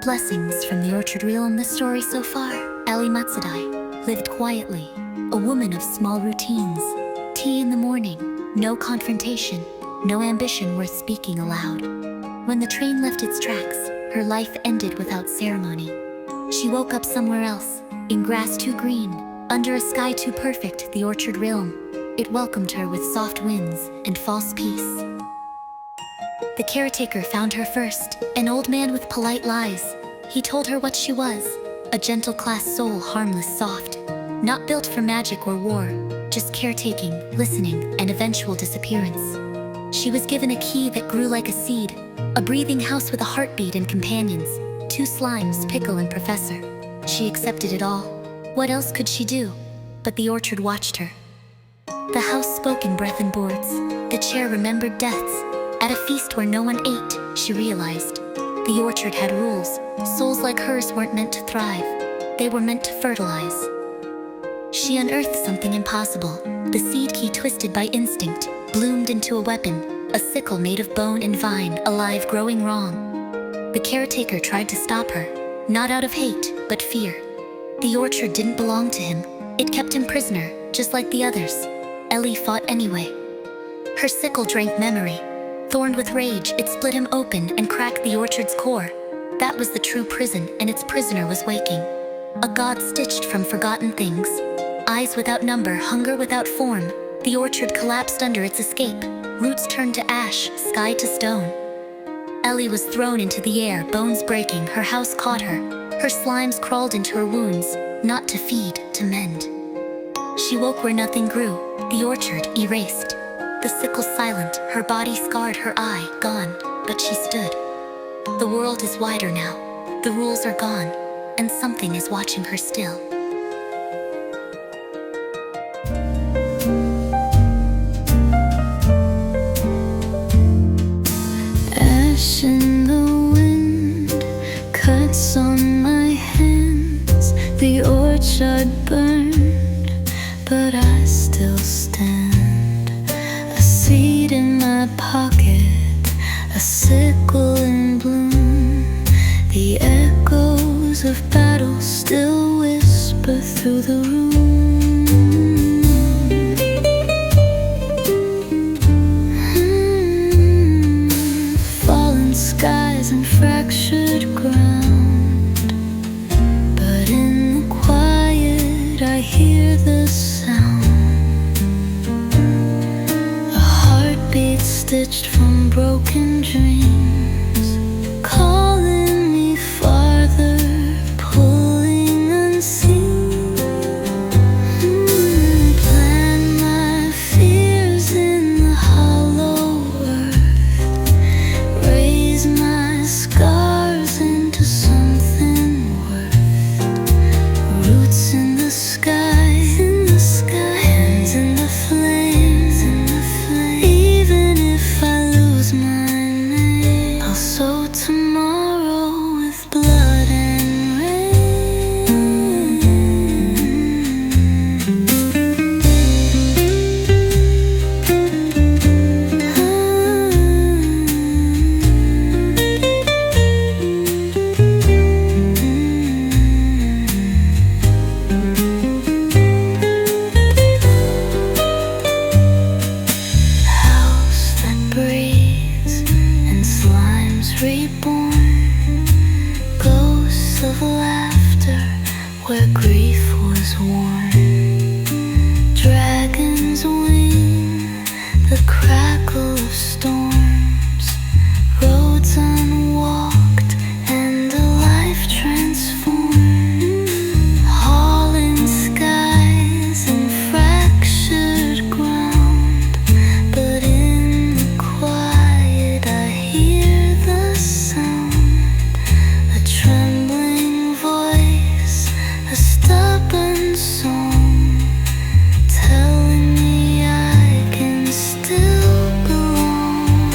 Blessings from the orchard reel in the story so far. Ellie Matsudai lived quietly, a woman of small routines. Tea in the morning, no confrontation, no ambition worth speaking aloud. When the train left its tracks, her life ended without ceremony. She woke up somewhere else, in grass too green, under a sky too perfect, the orchard realm. It welcomed her with soft winds and false peace. The caretaker found her first, an old man with polite lies. He told her what she was, a gentle class soul, harmless, soft, not built for magic or war, just caretaking, listening, and eventual disappearance. She was given a key that grew like a seed, a breathing house with a heartbeat and companions, 2 slimes, Pickle and Professor. She accepted it all. What else could she do? But the orchard watched her. The house spoke in breath and boards. The chair remembered deaths. At a feast where no one ate, she realized the orchard had rules. Souls like hers weren't meant to thrive. They were meant to fertilize. She unearthed something impossible. The seed key, twisted by instinct, bloomed into a weapon, a sickle made of bone and vine, alive, growing wrong. The caretaker tried to stop her, not out of hate, but fear. The orchard didn't belong to him. It kept him prisoner, just like the others. Ellie fought anyway. Her sickle drank memory. Thorned with rage, it split him open and cracked the orchard's core. That was the true prison, and its prisoner was waking. A god stitched from forgotten things. Eyes without number, hunger without form. The orchard collapsed under its escape. Roots turned to ash, sky to stone. Ellie was thrown into the air, bones breaking. Her house caught her. Her slimes crawled into her wounds, not to feed, to mend. She woke where nothing grew, the orchard erased. The sickle silent, her body scarred, her eye gone, but she stood. The world is wider now, the rules are gone, and something is watching her still. Ash in the wind, cuts on my hands. The orchard burned, but I still stand. A seed in my pocket, a sickle in bloom. The echoes of battle still whisper through the room. Fallen skies and fractured ground, but in the quiet I hear the sound. Stitched from broken dreams, calling me farther, pulling unseen. Plant my fears in the hollow earth, raise my scars into something worth. Roots in the sky, hands in the flames. I'll sow tomorrow with blood and rain. House that breathes, reborn, ghosts of laughter where grief was worn. Dragons wing, the crackle of storms, roads unwalked and a life transformed. Hauling skies and fractured ground, but in the quiet I hear the sound, a trembling voice, a stubborn song, telling me I can still belong.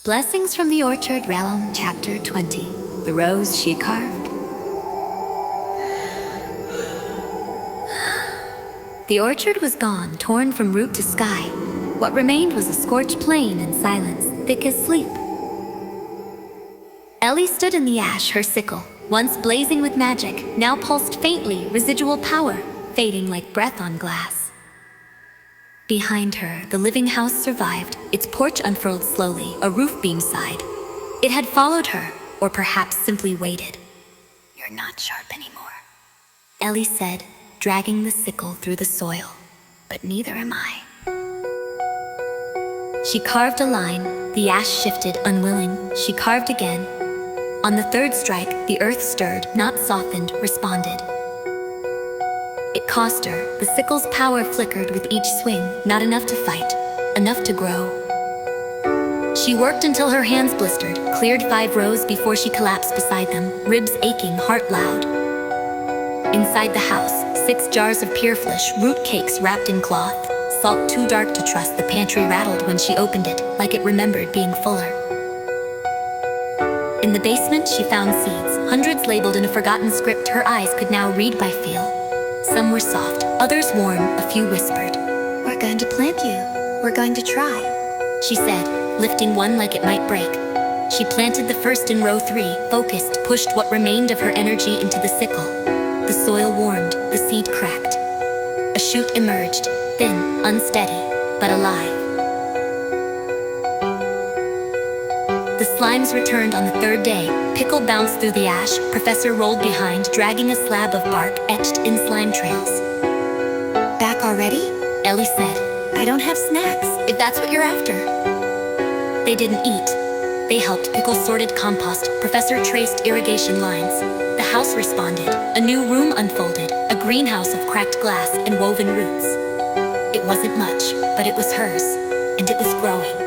Blessings from the Orchard Realm, Chapter 20. The Rose She Carved. The orchard was gone, torn from root to sky. What remained was a scorched plain and silence, thick as sleep. Ellie stood in the ash, her sickle, once blazing with magic, now pulsed faintly, residual power, fading like breath on glass. Behind her, the living house survived, its porch unfurled slowly, a roof beam sighed. It had followed her, or perhaps simply waited. "You're not sharp anymore," Ellie said, dragging the sickle through the soil. "But neither am I." She carved a line, the ash shifted, unwilling. She carved again. On the third strike, the earth stirred, not softened, responded. It cost her. The sickle's power flickered with each swing, not enough to fight, enough to grow. She worked until her hands blistered, cleared 5 rows before she collapsed beside them, ribs aching, heart loud. Inside the house, 6 jars of pure flesh, root cakes wrapped in cloth, salt too dark to trust. The pantry rattled when she opened it, like it remembered being fuller. In the basement, she found seeds, hundreds labeled in a forgotten script her eyes could now read by feel. Some were soft, others warm, a few whispered. "We're going to plant you. We're going to try," she said, lifting one like it might break. She planted the first in row 3, focused, pushed what remained of her energy into the sickle. The soil warmed, the seed cracked. A shoot emerged, thin, unsteady, but alive. The slimes returned on the 3rd day. Pickle bounced through the ash. Professor rolled behind, dragging a slab of bark etched in slime trails. "Back already?" Ellie said. "I don't have snacks, if that's what you're after." They didn't eat. They helped. Pickle sorted compost. Professor traced irrigation lines. The house responded. A new room unfolded, a greenhouse of cracked glass and woven roots. It wasn't much, but it was hers, and it was growing.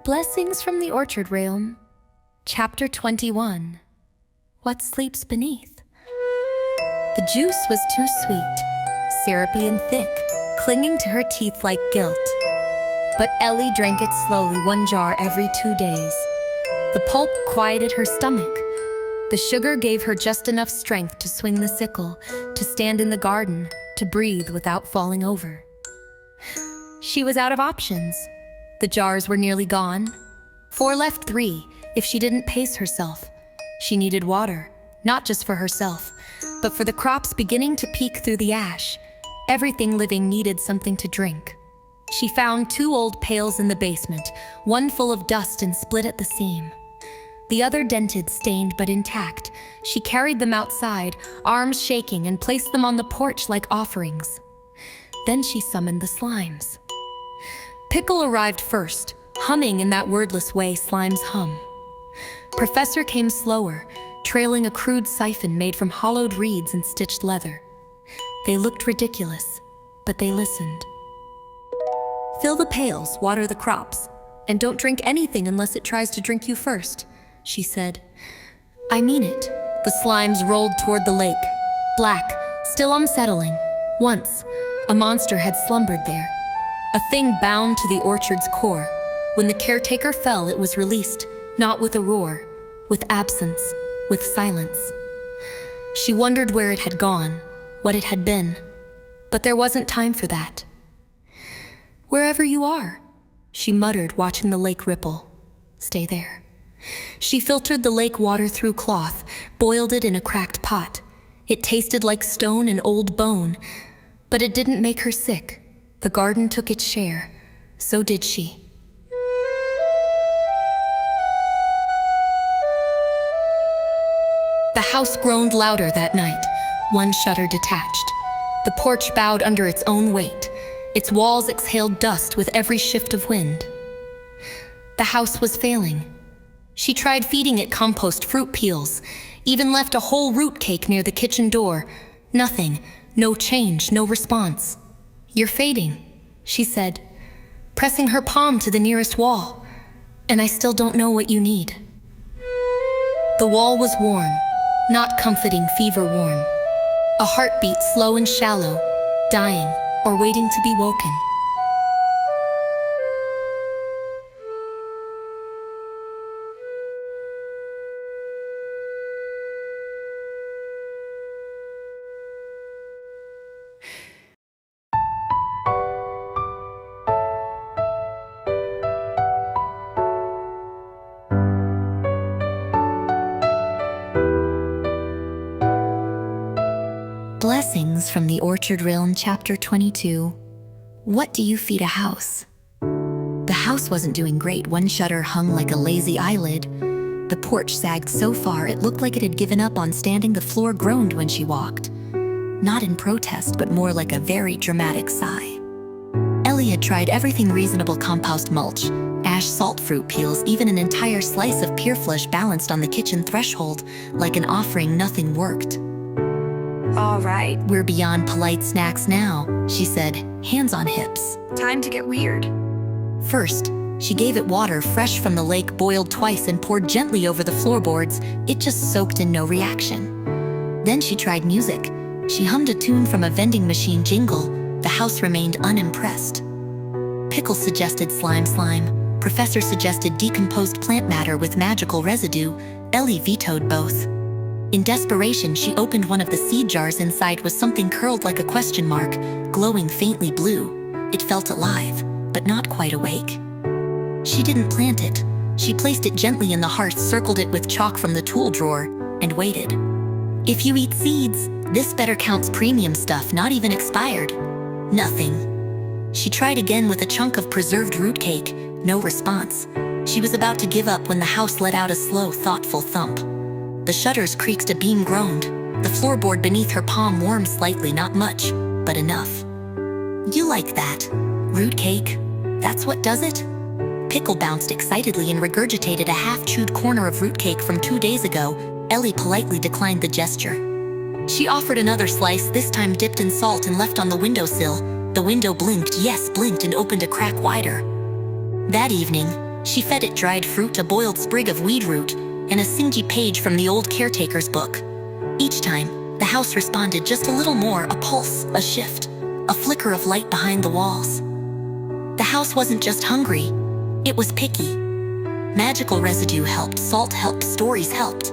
Blessings from the Orchard Realm, Chapter 21. What Sleeps Beneath. The juice was too sweet, syrupy and thick, clinging to her teeth like guilt. But Ellie drank it slowly, 1 jar every 2 days. The pulp quieted her stomach. The sugar gave her just enough strength to swing the sickle, to stand in the garden, to breathe without falling over. She was out of options. The jars were nearly gone. 4 left 3, if she didn't pace herself. She needed water, not just for herself, but for the crops beginning to peek through the ash. Everything living needed something to drink. She found 2 old pails in the basement, one full of dust and split at the seam. The other dented, stained, but intact. She carried them outside, arms shaking, and placed them on the porch like offerings. Then she summoned the slimes. Pickle arrived first, humming in that wordless way slimes hum. Professor came slower, trailing a crude siphon made from hollowed reeds and stitched leather. They looked ridiculous, but they listened. "Fill the pails, water the crops, and don't drink anything unless it tries to drink you first," she said. "I mean it." The slimes rolled toward the lake, black, still unsettling. Once, a monster had slumbered there. A thing bound to the orchard's core. When the caretaker fell, it was released, not with a roar, with absence, with silence. She wondered where it had gone, what it had been. But there wasn't time for that. "Wherever you are," she muttered, watching the lake ripple. "Stay there." She filtered the lake water through cloth, boiled it in a cracked pot. It tasted like stone and old bone, but it didn't make her sick. The garden took its share. So did she. The house groaned louder that night, one shutter detached. The porch bowed under its own weight. Its walls exhaled dust with every shift of wind. The house was failing. She tried feeding it compost, fruit peels, even left a whole root cake near the kitchen door. Nothing, no change, no response. "You're fading," she said, pressing her palm to the nearest wall. "And I still don't know what you need." The wall was warm, not comforting, fever-worn. A heartbeat slow and shallow, dying or waiting to be woken. Blessings from the Orchard Realm, Chapter 22. What do you feed a house? The house wasn't doing great. One shutter hung like a lazy eyelid. The porch sagged so far it looked like it had given up on standing. The floor groaned when she walked. Not in protest, but more like a very dramatic sigh. Ellie had tried everything reasonable: compost mulch, ash, salt, fruit peels, even an entire slice of pure flesh balanced on the kitchen threshold. Like an offering, nothing worked. All right, We're beyond polite snacks now, she said, hands on hips. time to get weird. First, she gave it water fresh from the lake, boiled twice and poured gently over the floorboards. It just soaked in, no reaction. Then she tried music. She hummed a tune from a vending machine jingle. The house remained unimpressed. Pickle suggested slime. Professor suggested decomposed plant matter with magical residue. Ellie vetoed both. In desperation, she opened one of the seed jars. Inside was something curled like a question mark, glowing faintly blue. It felt alive, but not quite awake. She didn't plant it. She placed it gently in the hearth, circled it with chalk from the tool drawer, and waited. If you eat seeds, this better counts premium stuff, not even expired. Nothing. She tried again with a chunk of preserved root cake. No response. She was about to give up when the house let out a slow, thoughtful thump. The shutters creaked, a beam groaned. The floorboard beneath her palm warmed slightly, not much, but enough. You like that? Root cake? That's what does it? Pickle bounced excitedly and regurgitated a half-chewed corner of root cake from 2 days ago. Ellie politely declined the gesture. She offered another slice, this time dipped in salt and left on the windowsill. The window blinked, yes, blinked, and opened a crack wider. That evening, she fed it dried fruit, a boiled sprig of weed root, and a singy page from the old caretaker's book. Each time, the house responded just a little more, a pulse, a shift, a flicker of light behind the walls. The house wasn't just hungry, it was picky. Magical residue helped, salt helped, stories helped.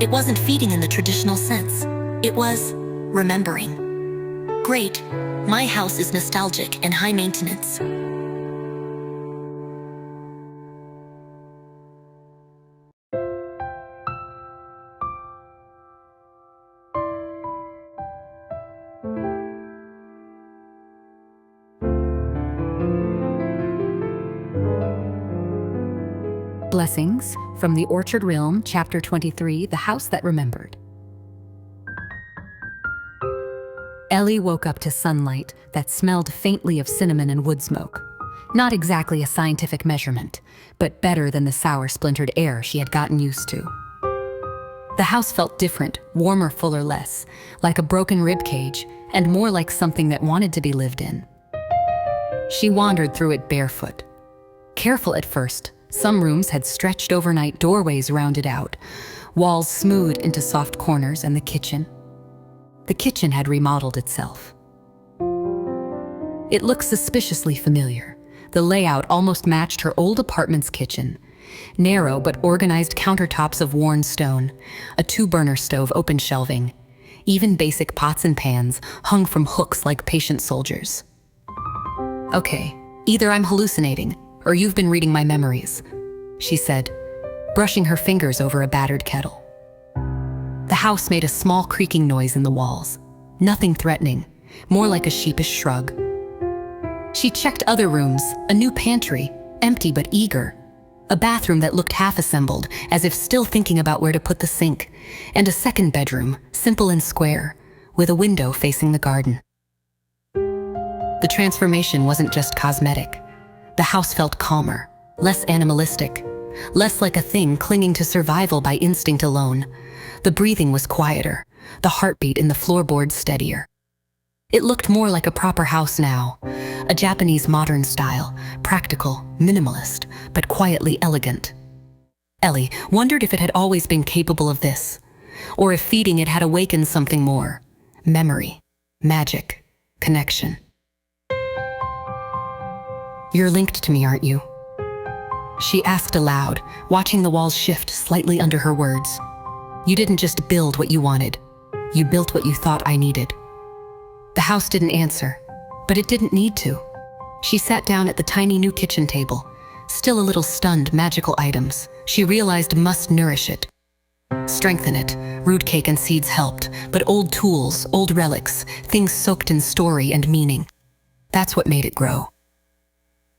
It wasn't feeding in the traditional sense. It was remembering. Great, my house is nostalgic and high maintenance. Blessings from the Orchard Realm, Chapter 23, The House That Remembered. Ellie woke up to sunlight that smelled faintly of cinnamon and wood smoke. Not exactly a scientific measurement, but better than the sour, splintered air she had gotten used to. The house felt different, warmer, fuller, less like a broken rib cage, and more like something that wanted to be lived in. She wandered through it barefoot. Careful at first, some rooms had stretched overnight, doorways rounded out, walls smoothed into soft corners, and the kitchen. The kitchen had remodeled itself. It looked suspiciously familiar. The layout almost matched her old apartment's kitchen. Narrow but organized countertops of worn stone, a 2-burner stove, open shelving. Even basic pots and pans hung from hooks like patient soldiers. Okay, either I'm hallucinating, or you've been reading my memories, she said, brushing her fingers over a battered kettle. The house made a small creaking noise in the walls. Nothing threatening, more like a sheepish shrug. She checked other rooms, a new pantry, empty but eager, a bathroom that looked half-assembled, as if still thinking about where to put the sink, and a second bedroom, simple and square, with a window facing the garden. The transformation wasn't just cosmetic. The house felt calmer, less animalistic, less like a thing clinging to survival by instinct alone. The breathing was quieter, the heartbeat in the floorboards steadier. It looked more like a proper house now, a Japanese modern style, practical, minimalist, but quietly elegant. Ellie wondered if it had always been capable of this, or if feeding it had awakened something more: memory, magic, connection. You're linked to me, aren't you? She asked aloud, watching the walls shift slightly under her words. You didn't just build what you wanted. You built what you thought I needed. The house didn't answer, but it didn't need to. She sat down at the tiny new kitchen table, still a little stunned. Magical items, she realized, must nourish it. Strengthen it. Root cake and seeds helped, but old tools, old relics, things soaked in story and meaning. That's what made it grow.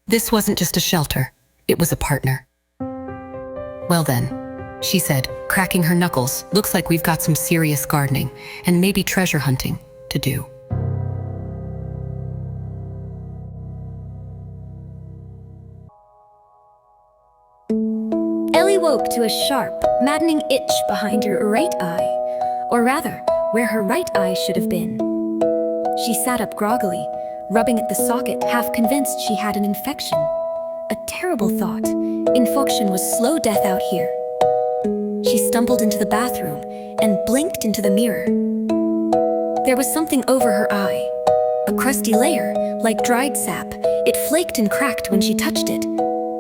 This wasn't just a shelter, it was a partner. Well then, she said, cracking her knuckles, looks like we've got some serious gardening, and maybe treasure hunting, to do. Ellie woke to a sharp, maddening itch behind her right eye, or rather, where her right eye should have been. She sat up groggily, rubbing at the socket, half convinced she had an infection. A terrible thought. Infection was slow death out here. She stumbled into the bathroom and blinked into the mirror. There was something over her eye. A crusty layer, like dried sap. It flaked and cracked when she touched it.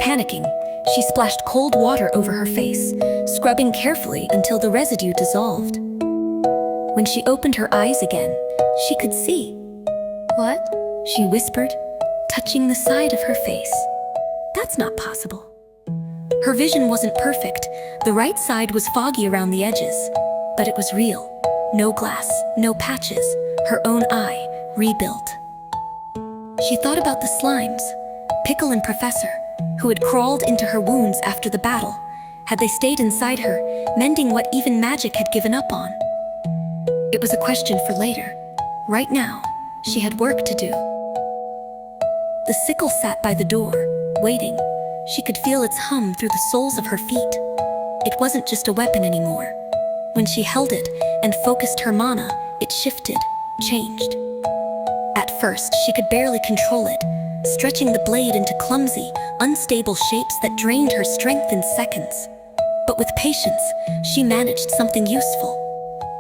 Panicking, she splashed cold water over her face, scrubbing carefully until the residue dissolved. When she opened her eyes again, she could see. "What?" she whispered, touching the side of her face. "That's not possible." Her vision wasn't perfect. The right side was foggy around the edges, but it was real. No glass, no patches, her own eye, rebuilt. She thought about the slimes, Pickle and Professor, who had crawled into her wounds after the battle. Had they stayed inside her, mending what even magic had given up on? It was a question for later. Right now, she had work to do. The sickle sat by the door, waiting. She could feel its hum through the soles of her feet. It wasn't just a weapon anymore. When she held it and focused her mana, it shifted, changed. At first, she could barely control it, stretching the blade into clumsy, unstable shapes that drained her strength in seconds. But with patience, she managed something useful.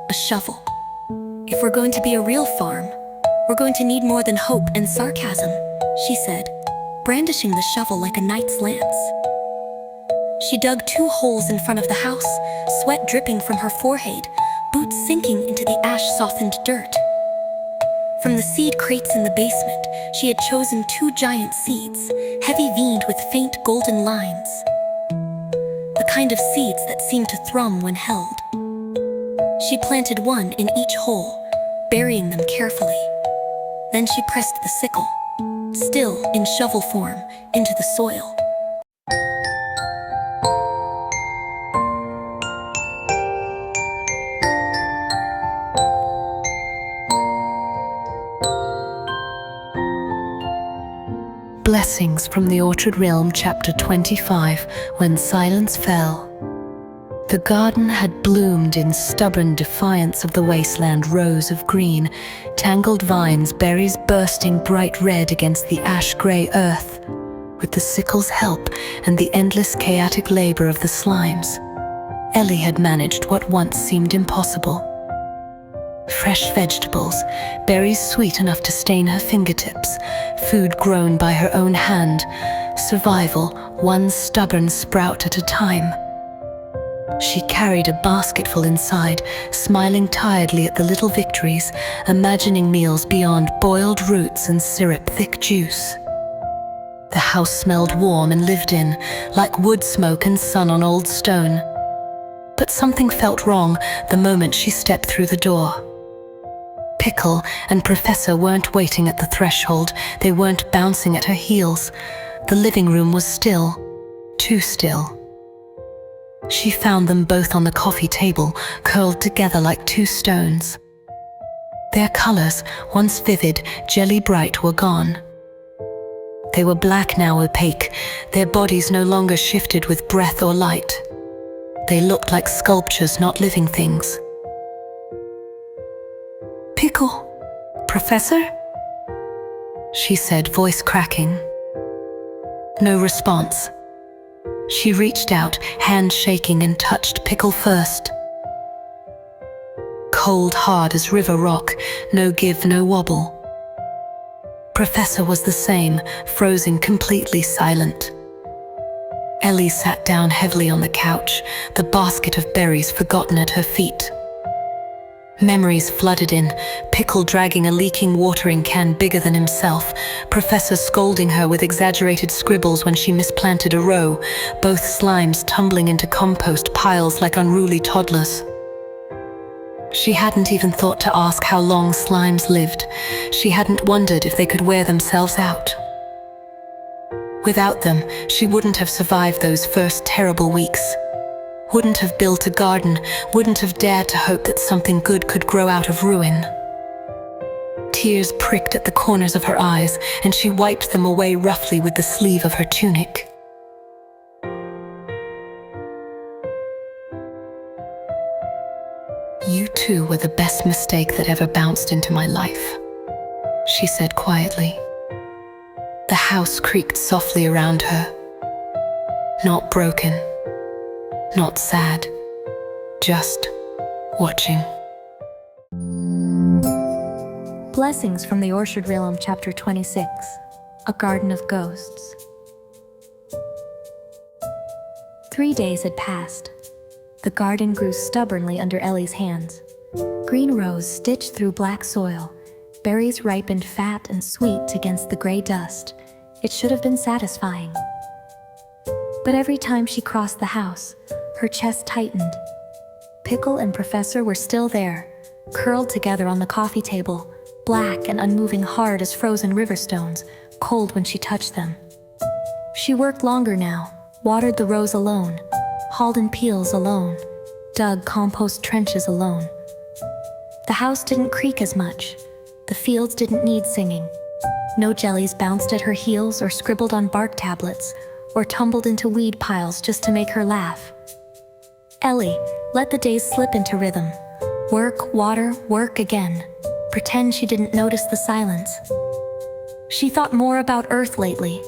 A shovel. "If we're going to be a real farm, we're going to need more than hope and sarcasm," she said, brandishing the shovel like a knight's lance. She dug 2 holes in front of the house, sweat dripping from her forehead, boots sinking into the ash-softened dirt. From the seed crates in the basement, she had chosen 2 giant seeds, heavy-veined with faint golden lines. The kind of seeds that seemed to thrum when held. She planted 1 in each hole, burying them carefully. Then she pressed the sickle, still in shovel form, into the soil. Blessings from the Orchard Realm, Chapter 25, When Silence Fell. The garden had bloomed in stubborn defiance of the wasteland rose of green, tangled vines, berries bursting bright red against the ash-gray earth. With the sickle's help and the endless chaotic labor of the slimes, Ellie had managed what once seemed impossible. Fresh vegetables, berries sweet enough to stain her fingertips, food grown by her own hand, survival one stubborn sprout at a time. She carried a basketful inside, smiling tiredly at the little victories, imagining meals beyond boiled roots and syrup-thick juice. The house smelled warm and lived in, like wood smoke and sun on old stone. But something felt wrong the moment she stepped through the door. Pickle and Professor weren't waiting at the threshold, they weren't bouncing at her heels. The living room was still, too still. She found them both on the coffee table, curled together like 2 stones. Their colors, once vivid, jelly-bright, were gone. They were black now, opaque, their bodies no longer shifted with breath or light. They looked like sculptures, not living things. "Pickle, Professor?" she said, voice cracking. No response. She reached out, hand shaking, and touched Pickle first. Cold, hard as river rock, no give, no wobble. Professor was the same, frozen, completely silent. Ellie sat down heavily on the couch, the basket of berries forgotten at her feet. Memories flooded in, Pickle dragging a leaking watering can bigger than himself, Professor scolding her with exaggerated scribbles when she misplanted a row, both slimes tumbling into compost piles like unruly toddlers. She hadn't even thought to ask how long slimes lived. She hadn't wondered if they could wear themselves out. Without them, she wouldn't have survived those first terrible weeks. Wouldn't have built a garden, wouldn't have dared to hope that something good could grow out of ruin. Tears pricked at the corners of her eyes, and she wiped them away roughly with the sleeve of her tunic. "You two were the best mistake that ever bounced into my life," she said quietly. The house creaked softly around her. Not broken. Not sad, just watching. Blessings from the Orchard Realm, Chapter 26, A Garden of Ghosts. 3 days had passed. The garden grew stubbornly under Ellie's hands. Green rose stitched through black soil, berries ripened fat and sweet against the gray dust. It should have been satisfying. But every time she crossed the house, her chest tightened. Pickle and Professor were still there, curled together on the coffee table, black and unmoving, hard as frozen river stones, cold when she touched them. She worked longer now, watered the rows alone, hauled in peels alone, dug compost trenches alone. The house didn't creak as much. The fields didn't need singing. No jellies bounced at her heels or scribbled on bark tablets, or tumbled into weed piles just to make her laugh. Ellie let the days slip into rhythm. Work, water, work again. Pretend she didn't notice the silence. She thought more about Earth lately.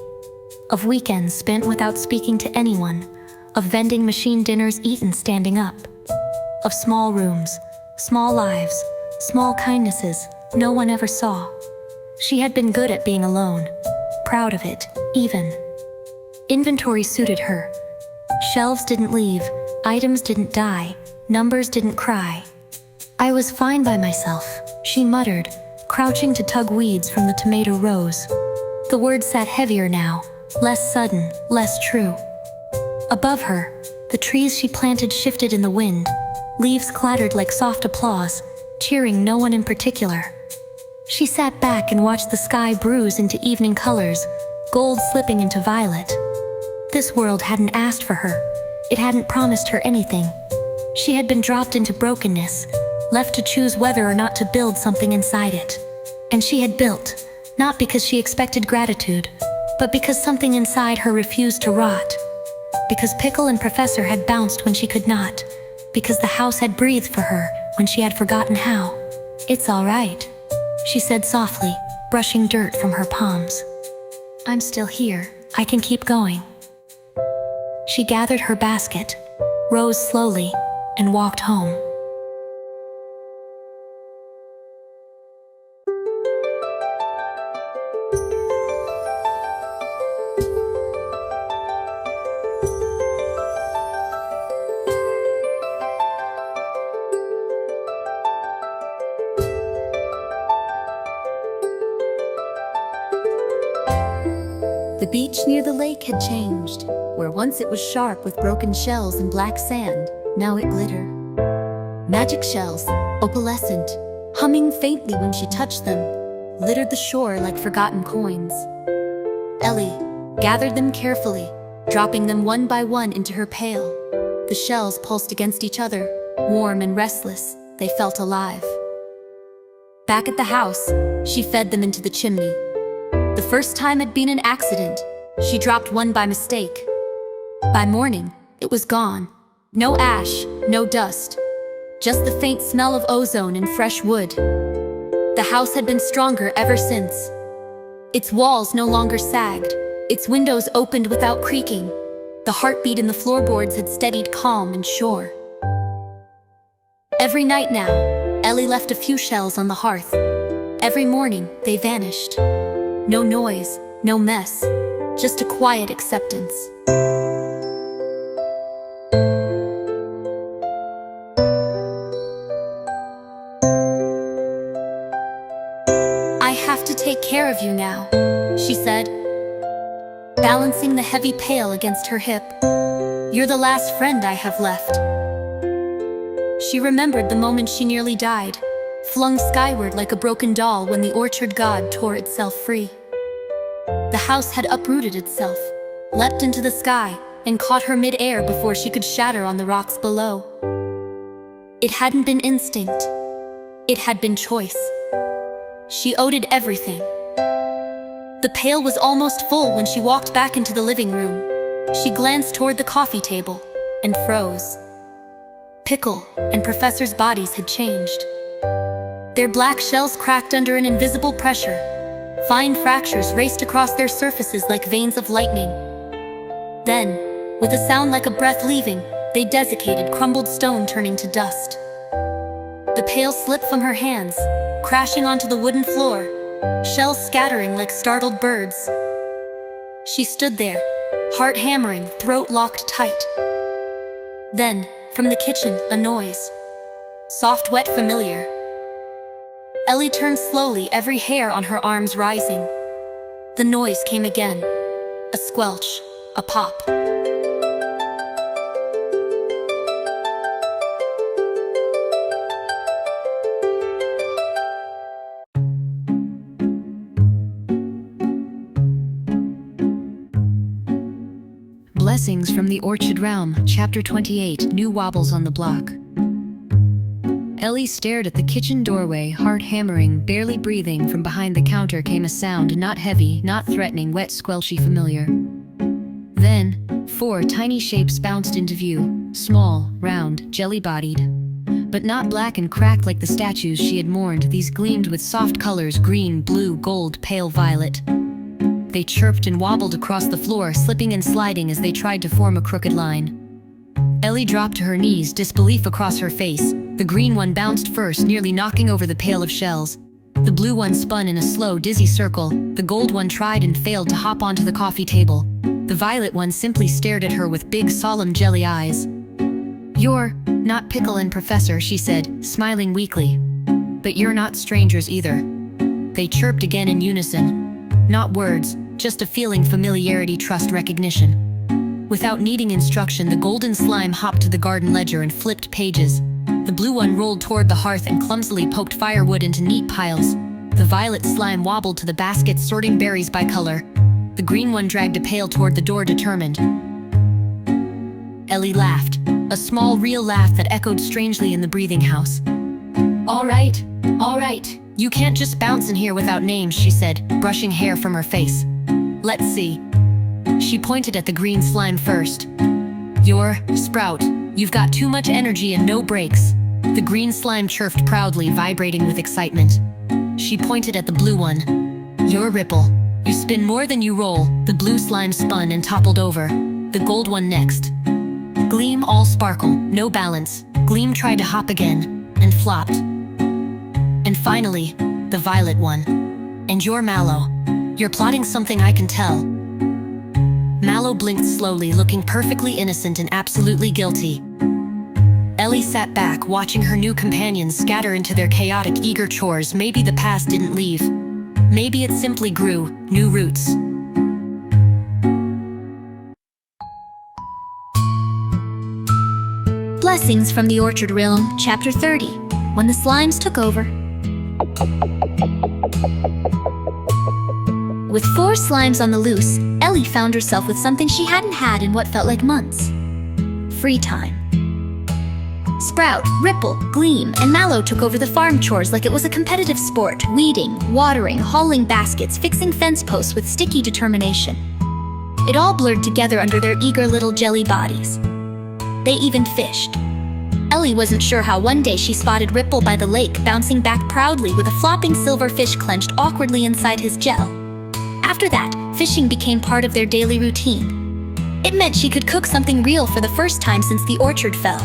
Of weekends spent without speaking to anyone. Of vending machine dinners eaten standing up. Of small rooms, small lives, small kindnesses no one ever saw. She had been good at being alone. Proud of it, even. Inventory suited her. Shelves didn't leave, items didn't die, numbers didn't cry. I was fine by myself, she muttered, crouching to tug weeds from the tomato rows. The words sat heavier now, less sudden, less true. Above her, the trees she planted shifted in the wind. Leaves clattered like soft applause, cheering no one in particular. She sat back and watched the sky bruise into evening colors, gold slipping into violet. This world hadn't asked for her. It hadn't promised her anything. She had been dropped into brokenness, left to choose whether or not to build something inside it. And she had built, not because she expected gratitude, but because something inside her refused to rot. Because Pickle and Professor had bounced when she could not. Because the house had breathed for her when she had forgotten how. "It's all right," she said softly, brushing dirt from her palms. "I'm still here. I can keep going." She gathered her basket, rose slowly, and walked home. The beach near the lake had changed. Where once it was sharp with broken shells and black sand, now it glittered. Magic shells, opalescent, humming faintly when she touched them, littered the shore like forgotten coins. Ellie gathered them carefully, dropping them one by one into her pail. The shells pulsed against each other, warm and restless. They felt alive. Back at the house, she fed them into the chimney. The first time had been an accident. She dropped one by mistake. By morning, it was gone. No ash, no dust. Just the faint smell of ozone and fresh wood. The house had been stronger ever since. Its walls no longer sagged. Its windows opened without creaking. The heartbeat in the floorboards had steadied calm and sure. Every night now, Ellie left a few shells on the hearth. Every morning, they vanished. No noise, no mess, just a quiet acceptance. care of you now," she said, balancing the heavy pail against her hip. "You're the last friend I have left." She remembered the moment she nearly died, flung skyward like a broken doll when the orchard god tore itself free. The house had uprooted itself, leapt into the sky, and caught her mid-air before she could shatter on the rocks below. It hadn't been instinct. It had been choice. She owed it everything. The pail was almost full when she walked back into the living room. She glanced toward the coffee table and froze. Pickle and Professor's bodies had changed. Their black shells cracked under an invisible pressure. Fine fractures raced across their surfaces like veins of lightning. Then, with a sound like a breath leaving, they desiccated, crumbled stone turning to dust. The pail slipped from her hands, crashing onto the wooden floor, shells scattering like startled birds. She stood there, heart hammering, throat locked tight. Then, from the kitchen, a noise. Soft, wet, familiar. Ellie turned slowly, every hair on her arms rising. The noise came again. A squelch, a pop. Blessings from the Orchid Realm, Chapter 28, New Wobbles on the Block. Ellie stared at the kitchen doorway, heart hammering, barely breathing. From behind the counter came a sound, not heavy, not threatening, wet, squelchy, familiar. Then, 4 tiny shapes bounced into view, small, round, jelly-bodied. But not black and cracked like the statues she had mourned. These gleamed with soft colors: green, blue, gold, pale violet. They chirped and wobbled across the floor, slipping and sliding as they tried to form a crooked line. Ellie dropped to her knees, disbelief across her face. The green one bounced first, nearly knocking over the pail of shells. The blue one spun in a slow, dizzy circle. The gold one tried and failed to hop onto the coffee table. The violet one simply stared at her with big, solemn jelly eyes. "You're not Pickle and Professor," she said, smiling weakly. "But you're not strangers either." They chirped again in unison. Not words, just a feeling: familiarity, trust, recognition. Without needing instruction, the golden slime hopped to the garden ledger and flipped pages. The blue one rolled toward the hearth and clumsily poked firewood into neat piles. The violet slime wobbled to the basket, sorting berries by color. The green one dragged a pail toward the door, determined. Ellie laughed, a small, real laugh that echoed strangely in the breathing house. All right. You can't just bounce in here without names," she said, brushing hair from her face. "Let's see." She pointed at the green slime first. "You're Sprout. You've got too much energy and no brakes." The green slime chirped proudly, vibrating with excitement. She pointed at the blue one. "You're Ripple. You spin more than you roll." The blue slime spun and toppled over. The gold one next. Gleam, all sparkle, no balance. Gleam tried to hop again, and flopped. And finally, the violet one. "And you're Mallow. You're plotting something, I can tell." Mallow blinked slowly, looking perfectly innocent and absolutely guilty. Ellie sat back, watching her new companions scatter into their chaotic, eager chores. Maybe the past didn't leave. Maybe it simply grew, new roots. Blessings from the Orchard Realm, Chapter 30, When the Slimes Took Over. With 4 slimes on the loose, Ellie found herself with something she hadn't had in what felt like months. Free time. Sprout, Ripple, Gleam, and Mallow took over the farm chores like it was a competitive sport, weeding, watering, hauling baskets, fixing fence posts with sticky determination. It all blurred together under their eager little jelly bodies. They even fished. Ellie wasn't sure how one day she spotted Ripple by the lake, bouncing back proudly with a flopping silver fish clenched awkwardly inside his gel. After that, fishing became part of their daily routine. It meant she could cook something real for the first time since the orchard fell.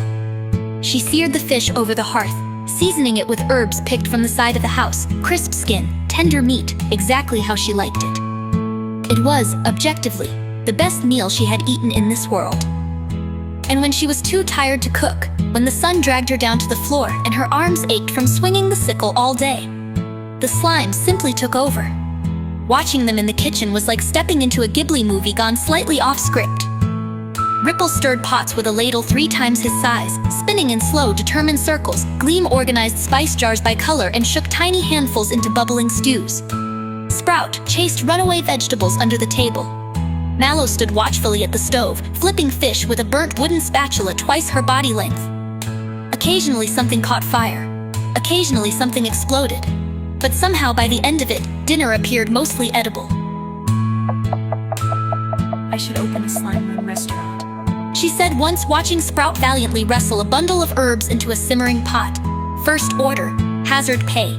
She seared the fish over the hearth, seasoning it with herbs picked from the side of the house, crisp skin, tender meat, exactly how she liked it. It was, objectively, the best meal she had eaten in this world. And when she was too tired to cook, when the sun dragged her down to the floor and her arms ached from swinging the sickle all day, the slimes simply took over. Watching them in the kitchen was like stepping into a Ghibli movie gone slightly off script. Ripple stirred pots with a ladle 3 times his size, spinning in slow, determined circles. Gleam organized spice jars by color and shook tiny handfuls into bubbling stews. Sprout chased runaway vegetables under the table. Mallow stood watchfully at the stove, flipping fish with a burnt wooden spatula twice her body length. Occasionally something caught fire. Occasionally something exploded. But somehow by the end of it, dinner appeared mostly edible. I should open a slime room restaurant. She said once, watching Sprout valiantly wrestle a bundle of herbs into a simmering pot. First order, hazard pay.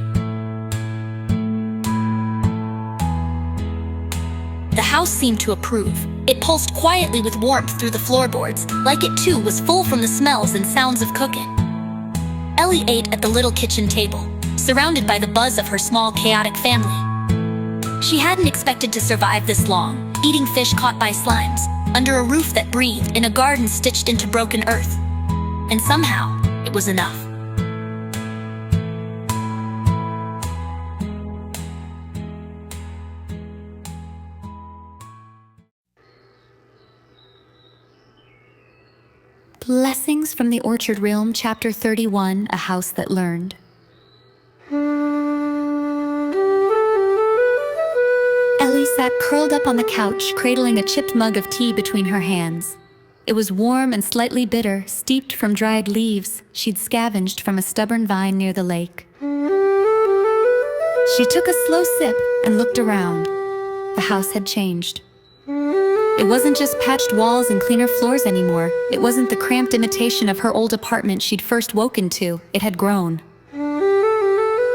The house seemed to approve. It pulsed quietly with warmth through the floorboards, like it too was full from the smells and sounds of cooking. Ellie ate at the little kitchen table, surrounded by the buzz of her small, chaotic family. She hadn't expected to survive this long, eating fish caught by slimes, under a roof that breathed, in a garden stitched into broken earth. And somehow, it was enough. Blessings from the Orchard Realm, Chapter 31, A House That Learned. Ellie sat curled up on the couch, cradling a chipped mug of tea between her hands. It was warm and slightly bitter, steeped from dried leaves she'd scavenged from a stubborn vine near the lake. She took a slow sip and looked around. The house had changed. It wasn't just patched walls and cleaner floors anymore. It wasn't the cramped imitation of her old apartment she'd first woken to. It had grown.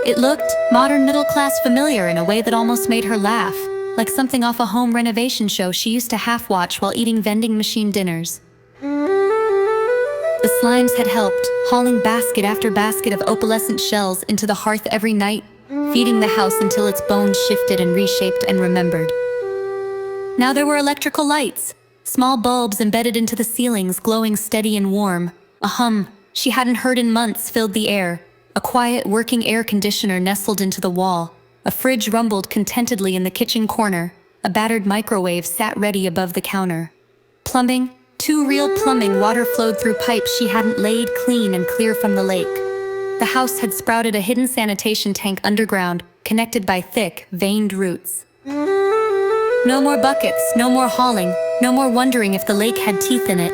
It looked modern, middle-class, familiar in a way that almost made her laugh, like something off a home renovation show she used to half-watch while eating vending machine dinners. The slimes had helped, hauling basket after basket of opalescent shells into the hearth every night, feeding the house until its bones shifted and reshaped and remembered. Now there were electrical lights, small bulbs embedded into the ceilings, glowing steady and warm. A hum she hadn't heard in months filled the air. A quiet working air conditioner nestled into the wall. A fridge rumbled contentedly in the kitchen corner. A battered microwave sat ready above the counter. Plumbing, 2 real plumbing, water flowed through pipes she hadn't laid clean and clear from the lake. The house had sprouted a hidden sanitation tank underground, connected by thick, veined roots. No more buckets, no more hauling, no more wondering if the lake had teeth in it.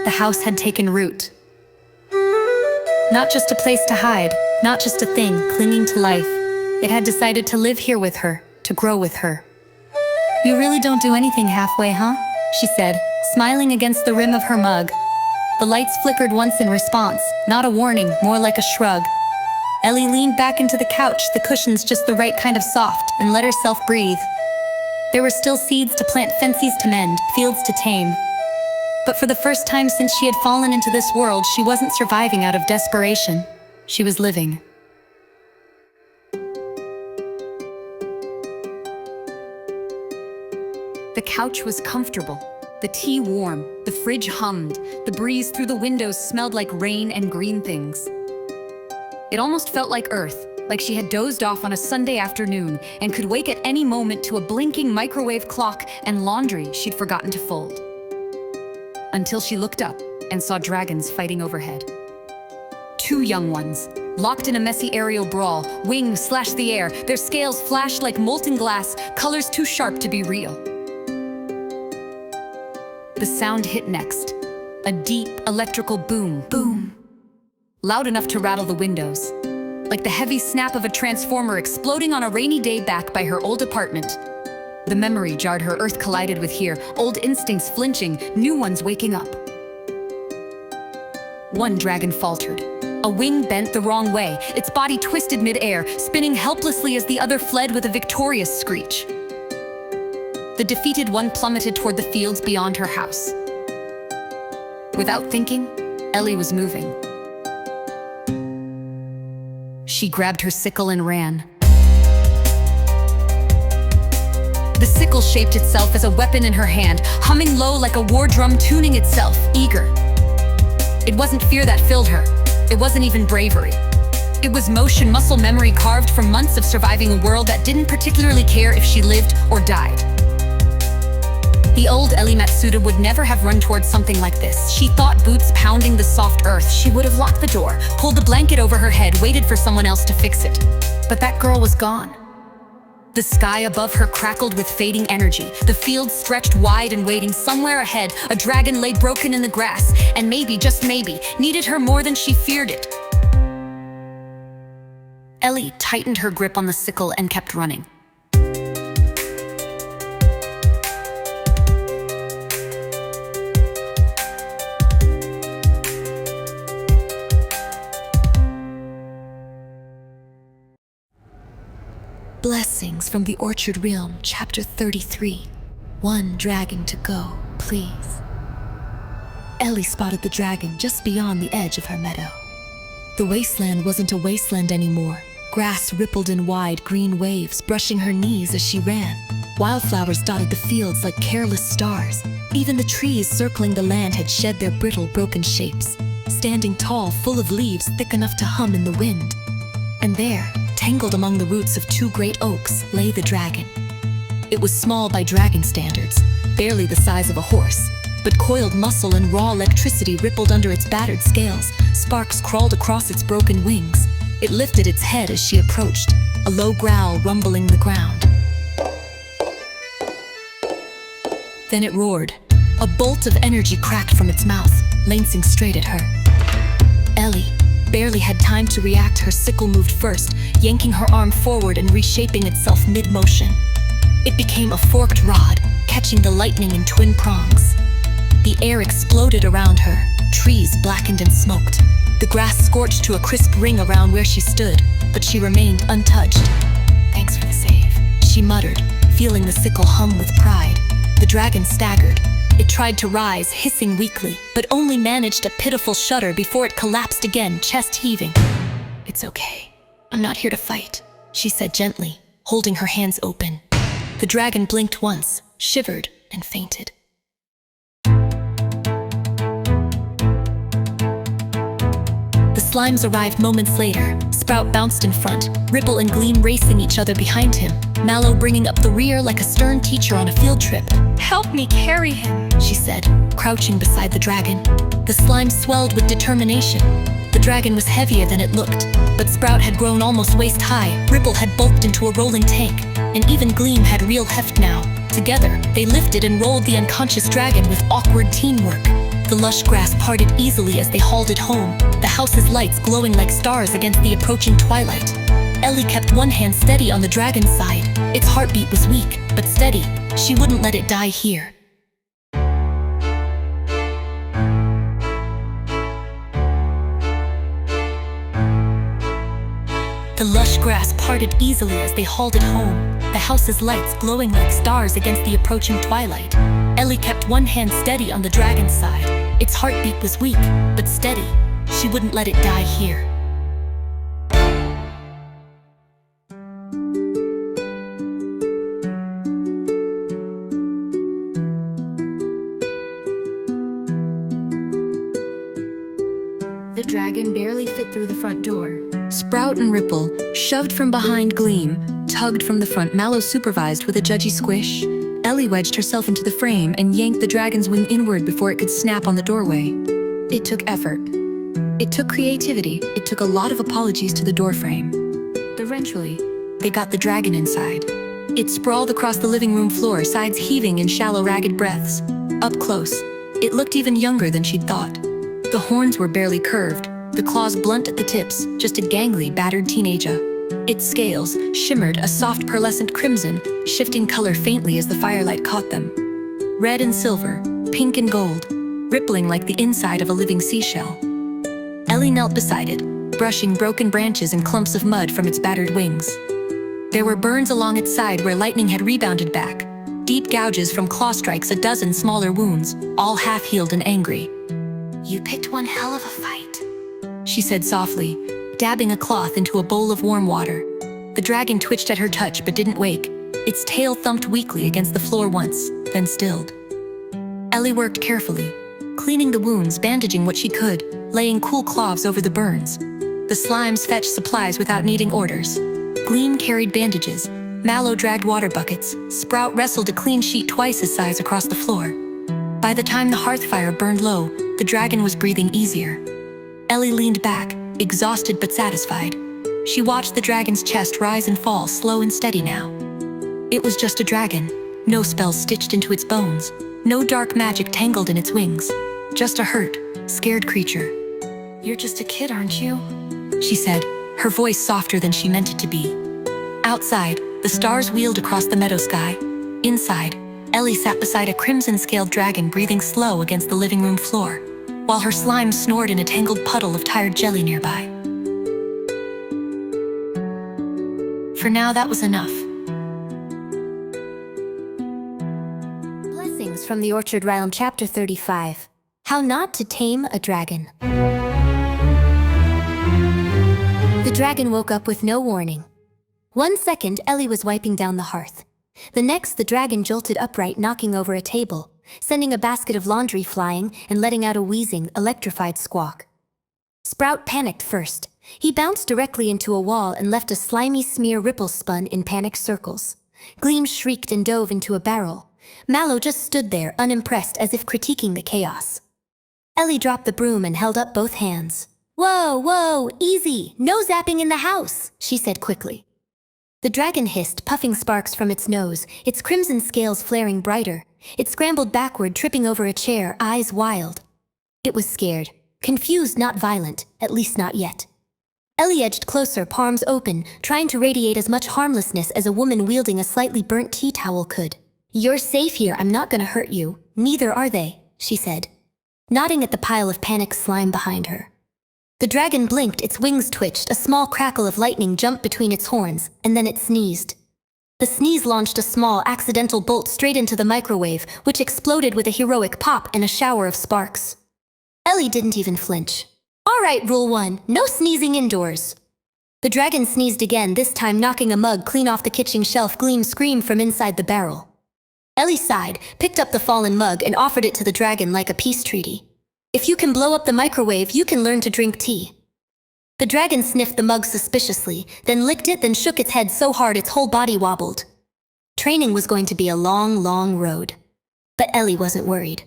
The house had taken root. Not just a place to hide, not just a thing clinging to life. It had decided to live here with her, to grow with her. "You really don't do anything halfway, huh?" she said, smiling against the rim of her mug. The lights flickered once in response, not a warning, more like a shrug. Ellie leaned back into the couch, the cushions just the right kind of soft, and let herself breathe. There were still seeds to plant, fences to mend, fields to tame. But for the first time since she had fallen into this world, she wasn't surviving out of desperation. She was living. The couch was comfortable, the tea warm, the fridge hummed, the breeze through the windows smelled like rain and green things. It almost felt like Earth, like she had dozed off on a Sunday afternoon and could wake at any moment to a blinking microwave clock and laundry she'd forgotten to fold. Until she looked up and saw dragons fighting overhead. 2 young ones, locked in a messy aerial brawl. Wings slashed the air, their scales flashed like molten glass, colors too sharp to be real. The sound hit next, a deep electrical boom, boom, loud enough to rattle the windows, like the heavy snap of a transformer exploding on a rainy day back by her old apartment. The memory jarred her. Earth collided with here, old instincts flinching, new ones waking up. One dragon faltered. A wing bent the wrong way, its body twisted mid-air, spinning helplessly as the other fled with a victorious screech. The defeated one plummeted toward the fields beyond her house. Without thinking, Ellie was moving. She grabbed her sickle and ran. The sickle shaped itself as a weapon in her hand, humming low like a war drum, tuning itself, eager. It wasn't fear that filled her. It wasn't even bravery. It was motion muscle memory carved from months of surviving a world that didn't particularly care if she lived or died. The old Ellie Matsuda would never have run towards something like this. She thought boots pounding the soft earth, she would have locked the door, pulled the blanket over her head, waited for someone else to fix it. But that girl was gone. The sky above her crackled with fading energy. The fields stretched wide and waiting somewhere ahead. A dragon lay broken in the grass, and maybe, just maybe, needed her more than she feared it. Ellie tightened her grip on the sickle and kept running. Blessings from the Orchard Realm, Chapter 33. One dragon to go, please. Ellie spotted the dragon just beyond the edge of her meadow. The wasteland wasn't a wasteland anymore. Grass rippled in wide green waves, brushing her knees as she ran. Wildflowers dotted the fields like careless stars. Even the trees circling the land had shed their brittle, broken shapes, standing tall, full of leaves thick enough to hum in the wind. And there, tangled among the roots of two great oaks, lay the dragon. It was small by dragon standards, barely the size of a horse, but coiled muscle and raw electricity rippled under its battered scales. Sparks crawled across its broken wings. It lifted its head as she approached, a low growl rumbling the ground. Then it roared. A bolt of energy cracked from its mouth, lancing straight at her. Ellie barely had time to react. Her sickle moved first, yanking her arm forward and reshaping itself mid-motion. It became a forked rod, catching the lightning in twin prongs. The air exploded around her, trees blackened and smoked. The grass scorched to a crisp ring around where she stood, but she remained untouched. "Thanks for the save," she muttered, feeling the sickle hum with pride. The dragon staggered. It tried to rise, hissing weakly, but only managed a pitiful shudder before it collapsed again, chest heaving. "It's okay. I'm not here to fight," she said gently, holding her hands open. The dragon blinked once, shivered, and fainted. The slimes arrived moments later. Sprout bounced in front, Ripple and Gleam racing each other behind him, Mallow bringing up the rear like a stern teacher on a field trip. Help me carry him, she said, crouching beside the dragon. The slime swelled with determination. The dragon was heavier than it looked, but Sprout had grown almost waist-high, Ripple had bulked into a rolling tank, and even Gleam had real heft now. Together, they lifted and rolled the unconscious dragon with awkward teamwork. The lush grass parted easily as they hauled it home, the house's lights glowing like stars against the approaching twilight. Ellie kept one hand steady on the dragon's side. Its heartbeat was weak, but steady. She wouldn't let it die here. The lush grass parted easily as they hauled it home, the house's lights glowing like stars against the approaching twilight. Ellie kept one hand steady on the dragon's side. Its heartbeat was weak, but steady. She wouldn't let it die here. The dragon barely fit through the front door. Sprout and Ripple, shoved from behind Gleam, tugged from the front. Mallow supervised with a judgy squish. Ellie wedged herself into the frame and yanked the dragon's wing inward before it could snap on the doorway. It took effort. It took creativity. It took a lot of apologies to the doorframe. Eventually, they got the dragon inside. It sprawled across the living room floor, sides heaving in shallow, ragged breaths. Up close, it looked even younger than she'd thought. The horns were barely curved, the claws blunt at the tips, just a gangly, battered teenager. Its scales shimmered a soft pearlescent crimson, shifting color faintly as the firelight caught them. Red and silver, pink and gold, rippling like the inside of a living seashell. Ellie knelt beside it, brushing broken branches and clumps of mud from its battered wings. There were burns along its side where lightning had rebounded back, deep gouges from claw strikes, a dozen smaller wounds, all half-healed and angry. "You picked one hell of a fight," she said softly, dabbing a cloth into a bowl of warm water. The dragon twitched at her touch but didn't wake. Its tail thumped weakly against the floor once, then stilled. Ellie worked carefully, cleaning the wounds, bandaging what she could, laying cool cloths over the burns. The slimes fetched supplies without needing orders. Gleam carried bandages. Mallow dragged water buckets. Sprout wrestled a clean sheet twice his size across the floor. By the time the hearth fire burned low, the dragon was breathing easier. Ellie leaned back, exhausted but satisfied. She watched the dragon's chest rise and fall, slow and steady now. It was just a dragon. No spells stitched into its bones. No dark magic tangled in its wings. Just a hurt, scared creature. "You're just a kid, aren't you?" she said, her voice softer than she meant it to be. Outside, the stars wheeled across the meadow sky. Inside, Ellie sat beside a crimson-scaled dragon breathing slow against the living room floor, while her slime snored in a tangled puddle of tired jelly nearby. For now, that was enough. Blessings from the Orchard Realm, Chapter 35. How Not to Tame a Dragon. The dragon woke up with no warning. 1 second, Ellie was wiping down the hearth. The next, the dragon jolted upright, knocking over a table, sending a basket of laundry flying and letting out a wheezing, electrified squawk. Sprout panicked first. He bounced directly into a wall and left a slimy smear ripple spun in panicked circles. Gleam shrieked and dove into a barrel. Mallow just stood there, unimpressed, as if critiquing the chaos. Ellie dropped the broom and held up both hands. "Whoa, whoa, easy, no zapping in the house," she said quickly. The dragon hissed, puffing sparks from its nose, its crimson scales flaring brighter. It scrambled backward, tripping over a chair, eyes wild. It was scared, confused, not violent, at least not yet. Ellie edged closer, palms open, trying to radiate as much harmlessness as a woman wielding a slightly burnt tea towel could. "You're safe here, I'm not gonna hurt you." "Neither are they," she said, nodding at the pile of panicked slime behind her. The dragon blinked, its wings twitched, a small crackle of lightning jumped between its horns, and then it sneezed. The sneeze launched a small, accidental bolt straight into the microwave, which exploded with a heroic pop and a shower of sparks. Ellie didn't even flinch. "All right, rule 1, no sneezing indoors." The dragon sneezed again, this time knocking a mug clean off the kitchen shelf. Gleam screamed from inside the barrel. Ellie sighed, picked up the fallen mug and offered it to the dragon like a peace treaty. "If you can blow up the microwave, you can learn to drink tea." The dragon sniffed the mug suspiciously, then licked it, then shook its head so hard its whole body wobbled. Training was going to be a long, long road. But Ellie wasn't worried.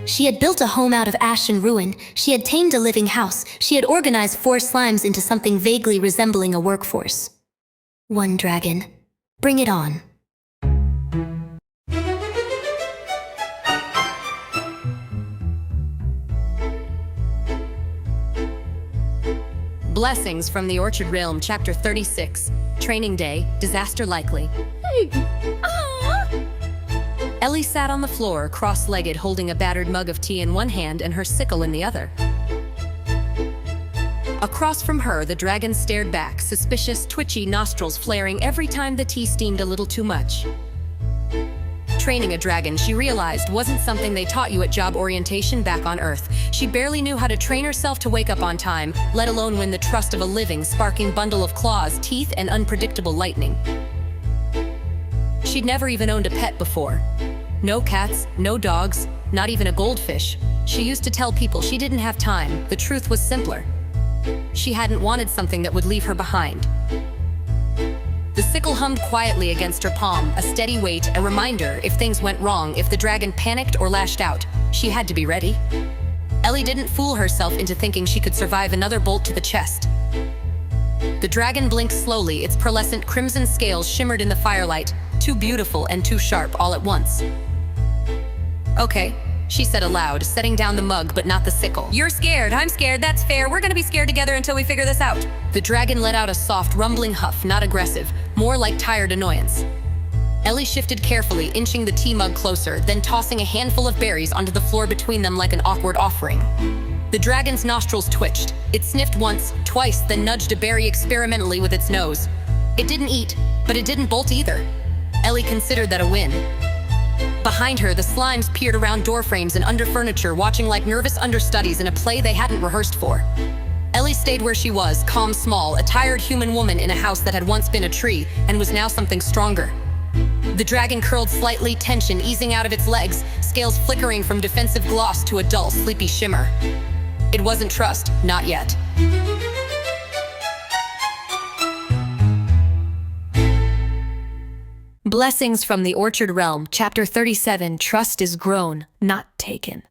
She had built a home out of ash and ruin. She had tamed a living house. She had organized 4 slimes into something vaguely resembling a workforce. One dragon. Bring it on. Blessings from the Orchard Realm, Chapter 36. Training Day, Disaster Likely. Ellie sat on the floor, cross-legged, holding a battered mug of tea in one hand and her sickle in the other. Across from her, the dragon stared back, suspicious, twitchy nostrils flaring every time the tea steamed a little too much. Training a dragon, she realized, wasn't something they taught you at job orientation back on Earth. She barely knew how to train herself to wake up on time, let alone win the trust of a living, sparking bundle of claws, teeth, and unpredictable lightning. She'd never even owned a pet before. No cats, no dogs, not even a goldfish. She used to tell people she didn't have time. The truth was simpler. She hadn't wanted something that would leave her behind. The sickle hummed quietly against her palm, a steady weight, a reminder if things went wrong, if the dragon panicked or lashed out. She had to be ready. Ellie didn't fool herself into thinking she could survive another bolt to the chest. The dragon blinked slowly, its pearlescent crimson scales shimmered in the firelight, too beautiful and too sharp all at once. "Okay," she said aloud, setting down the mug but not the sickle. "You're scared, I'm scared, that's fair. We're gonna be scared together until we figure this out." The dragon let out a soft, rumbling huff, not aggressive, more like tired annoyance. Ellie shifted carefully, inching the tea mug closer, then tossing a handful of berries onto the floor between them like an awkward offering. The dragon's nostrils twitched. It sniffed once, twice, then nudged a berry experimentally with its nose. It didn't eat, but it didn't bolt either. Ellie considered that a win. Behind her, the slimes peered around doorframes and under furniture, watching like nervous understudies in a play they hadn't rehearsed for. Ellie stayed where she was, calm, small, a tired human woman in a house that had once been a tree and was now something stronger. The dragon curled slightly, tension easing out of its legs, scales flickering from defensive gloss to a dull, sleepy shimmer. It wasn't trust, not yet. Blessings from the Orchard Realm, Chapter 37, Trust is Grown, Not Taken.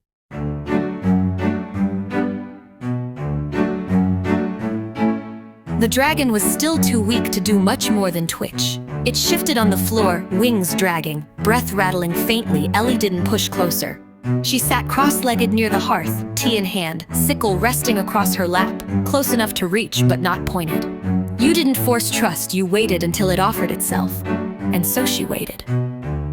The dragon was still too weak to do much more than twitch. It shifted on the floor, wings dragging, breath rattling faintly. Ellie didn't push closer. She sat cross-legged near the hearth, tea in hand, sickle resting across her lap, close enough to reach but not pointed. You didn't force trust, you waited until it offered itself. And so she waited.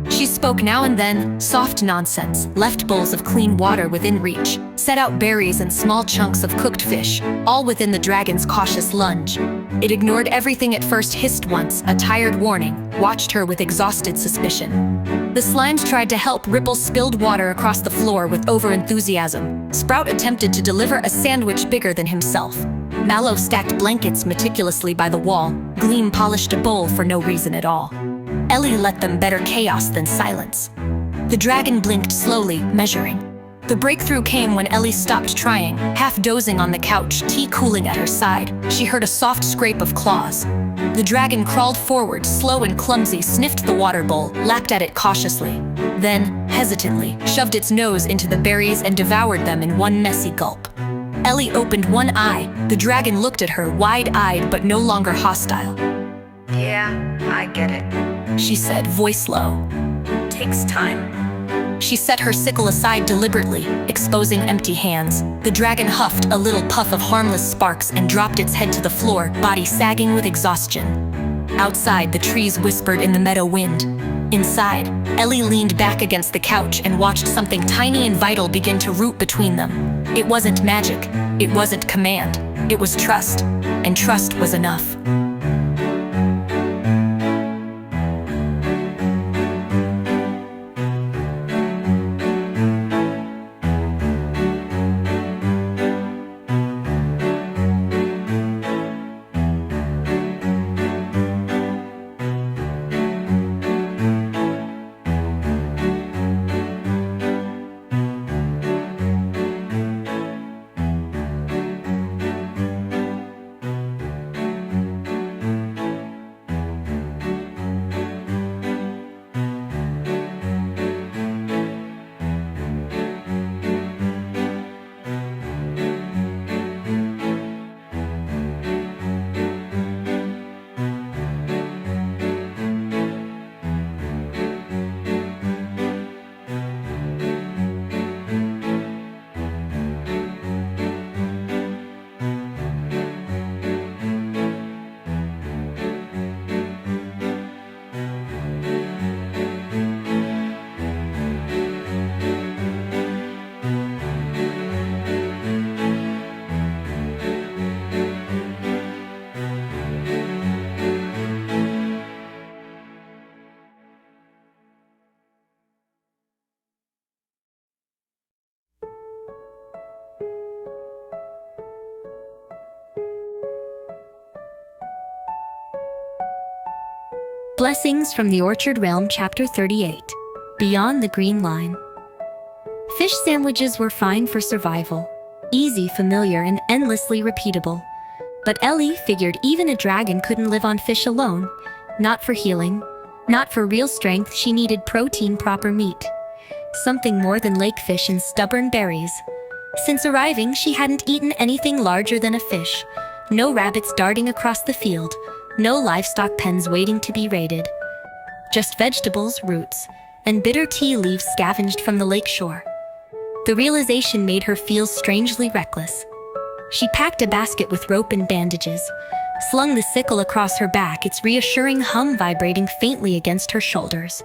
She spoke now and then, soft nonsense, left bowls of clean water within reach, set out berries and small chunks of cooked fish, all within the dragon's cautious lunge. It ignored everything at first, hissed once, a tired warning, watched her with exhausted suspicion. The slimes tried to help, Ripple spilled water across the floor with overenthusiasm. Sprout attempted to deliver a sandwich bigger than himself. Mallow stacked blankets meticulously by the wall. Gleam polished a bowl for no reason at all. Ellie let them, better chaos than silence. The dragon blinked slowly, measuring. The breakthrough came when Ellie stopped trying, half dozing on the couch, tea cooling at her side. She heard a soft scrape of claws. The dragon crawled forward, slow and clumsy, sniffed the water bowl, lapped at it cautiously. Then, hesitantly, shoved its nose into the berries and devoured them in one messy gulp. Ellie opened one eye. The dragon looked at her, wide-eyed but no longer hostile. Yeah, I get it. She said, voice low. Takes time. She set her sickle aside deliberately, exposing empty hands. The dragon huffed a little puff of harmless sparks and dropped its head to the floor, body sagging with exhaustion. Outside, the trees whispered in the meadow wind. Inside, Ellie leaned back against the couch and watched something tiny and vital begin to root between them. It wasn't magic. It wasn't command. It was trust. And trust was enough. Blessings from the Orchard Realm, Chapter 38, Beyond the Green Line. Fish sandwiches were fine for survival, easy, familiar, and endlessly repeatable. But Ellie figured even a dragon couldn't live on fish alone. Not for healing, not for real strength. She needed protein, proper meat. Something more than lake fish and stubborn berries. Since arriving, she hadn't eaten anything larger than a fish. No rabbits darting across the field. No livestock pens waiting to be raided. Just vegetables, roots, and bitter tea leaves scavenged from the lakeshore. The realization made her feel strangely reckless. She packed a basket with rope and bandages, slung the sickle across her back, its reassuring hum vibrating faintly against her shoulders.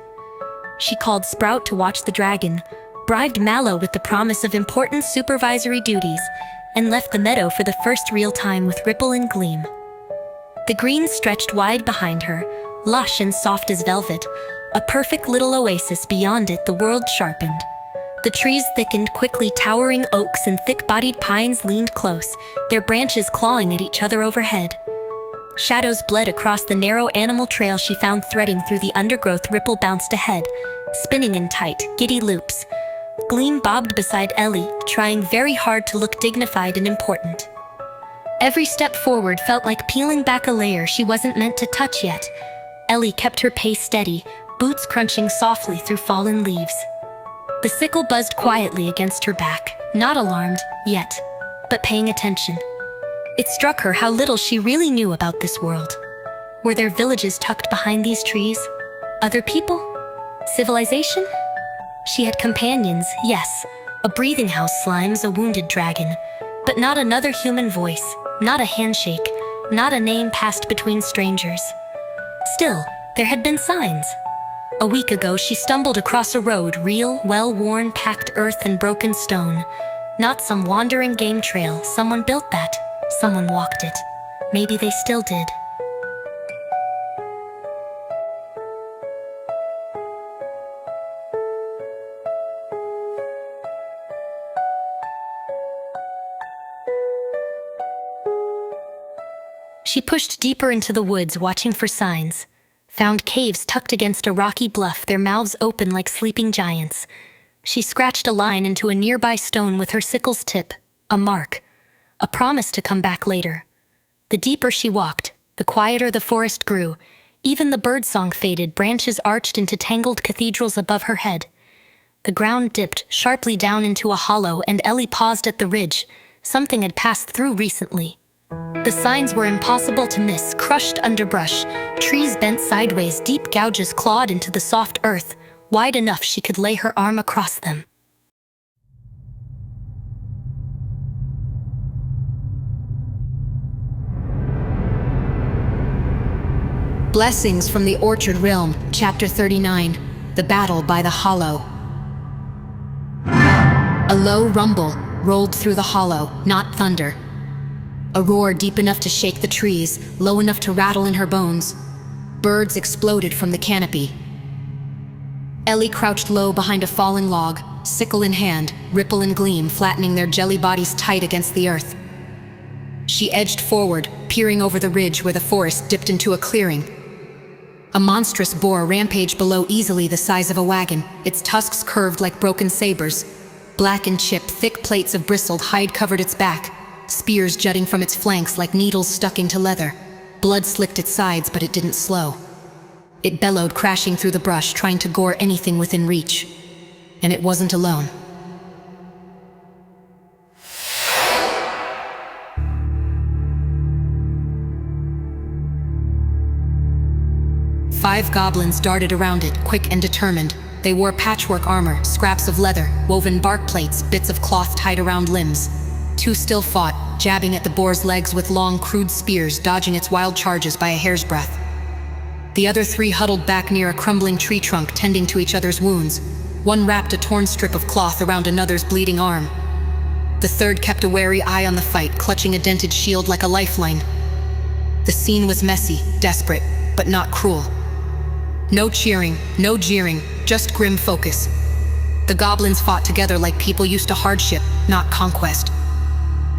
She called Sprout to watch the dragon, bribed Mallow with the promise of important supervisory duties, and left the meadow for the first real time with Ripple and Gleam. The green stretched wide behind her, lush and soft as velvet, a perfect little oasis. Beyond it, the world sharpened. The trees thickened quickly, towering oaks and thick-bodied pines leaned close, their branches clawing at each other overhead. Shadows bled across the narrow animal trail she found threading through the undergrowth. Ripple bounced ahead, spinning in tight, giddy loops. Gleam bobbed beside Ellie, trying very hard to look dignified and important. Every step forward felt like peeling back a layer she wasn't meant to touch yet. Ellie kept her pace steady, boots crunching softly through fallen leaves. The sickle buzzed quietly against her back, not alarmed, yet, but paying attention. It struck her how little she really knew about this world. Were there villages tucked behind these trees? Other people? Civilization? She had companions, yes. A breathing house slimes, a wounded dragon. But not another human voice, not a handshake, not a name passed between strangers. Still, there had been signs. A week ago, she stumbled across a road, real, well-worn, packed earth and broken stone. Not some wandering game trail. Someone built that. Someone walked it. Maybe they still did. She pushed deeper into the woods, watching for signs. Found caves tucked against a rocky bluff, their mouths open like sleeping giants. She scratched a line into a nearby stone with her sickle's tip, a mark, a promise to come back later. The deeper she walked, the quieter the forest grew. Even the birdsong faded, branches arched into tangled cathedrals above her head. The ground dipped sharply down into a hollow, and Ellie paused at the ridge. Something had passed through recently. The signs were impossible to miss, crushed underbrush, trees bent sideways, deep gouges clawed into the soft earth, wide enough she could lay her arm across them. Blessings from the Orchard Realm, Chapter 39, The Battle by the Hollow. A low rumble rolled through the hollow, not thunder. A roar deep enough to shake the trees, low enough to rattle in her bones. Birds exploded from the canopy. Ellie crouched low behind a fallen log, sickle in hand, ripple and gleam flattening their jelly bodies tight against the earth. She edged forward, peering over the ridge where the forest dipped into a clearing. A monstrous boar rampaged below, easily the size of a wagon, its tusks curved like broken sabers. Black and chipped, thick plates of bristled hide covered its back, spears jutting from its flanks like needles stuck into leather. Blood slicked its sides, but it didn't slow. It bellowed, crashing through the brush, trying to gore anything within reach. And it wasn't alone. Five goblins darted around it, quick and determined. They wore patchwork armor, scraps of leather, woven bark plates, bits of cloth tied around limbs. Two still fought, jabbing at the boar's legs with long, crude spears, dodging its wild charges by a hair's breadth. The other three huddled back near a crumbling tree trunk, tending to each other's wounds. One wrapped a torn strip of cloth around another's bleeding arm. The third kept a wary eye on the fight, clutching a dented shield like a lifeline. The scene was messy, desperate, but not cruel. No cheering, no jeering, just grim focus. The goblins fought together like people used to hardship, not conquest.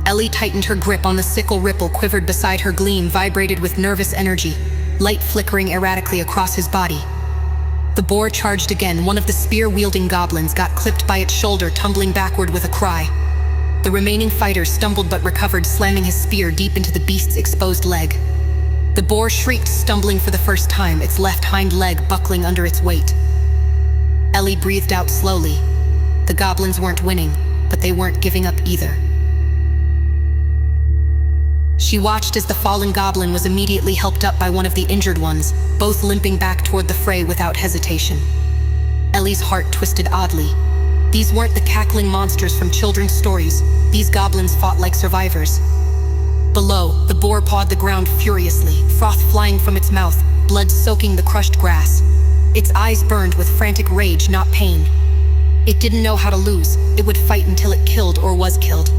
Ellie tightened her grip on the sickle. Ripple quivered beside her, gleam vibrated with nervous energy, light flickering erratically across his body. The boar charged again. One of the spear-wielding goblins got clipped by its shoulder, tumbling backward with a cry. The remaining fighter stumbled but recovered, slamming his spear deep into the beast's exposed leg. The boar shrieked, stumbling for the first time, its left hind leg buckling under its weight. Ellie breathed out slowly. The goblins weren't winning, but they weren't giving up either. She watched as the fallen goblin was immediately helped up by one of the injured ones, both limping back toward the fray without hesitation. Ellie's heart twisted oddly. These weren't the cackling monsters from children's stories. These goblins fought like survivors. Below, the boar pawed the ground furiously, froth flying from its mouth, blood soaking the crushed grass. Its eyes burned with frantic rage, not pain. It didn't know how to lose. It would fight until it killed or was killed.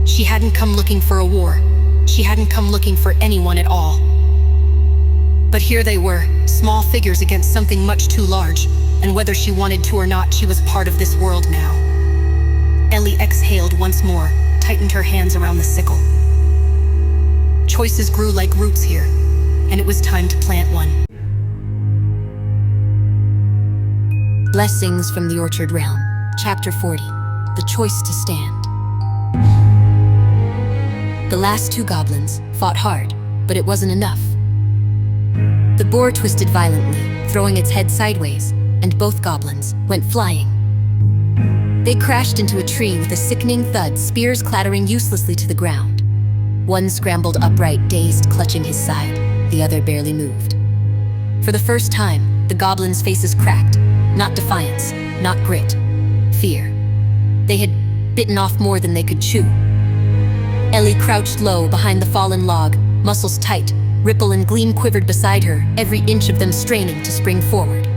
She hadn't come looking for a war. She hadn't come looking for anyone at all. But here they were, small figures against something much too large, and whether she wanted to or not, she was part of this world now. Ellie exhaled once more, tightened her hands around the sickle. Choices grew like roots here, and it was time to plant one. Blessings from the Orchard Realm, Chapter 40, The Choice to Stand. The last two goblins fought hard, but it wasn't enough. The boar twisted violently, throwing its head sideways, and both goblins went flying. They crashed into a tree with a sickening thud, spears clattering uselessly to the ground. One scrambled upright, dazed, clutching his side. The other barely moved. For the first time, the goblins' faces cracked. Not defiance, not grit, fear. They had bitten off more than they could chew. Ellie crouched low behind the fallen log, muscles tight. Ripple and Gleam quivered beside her, every inch of them straining to spring forward.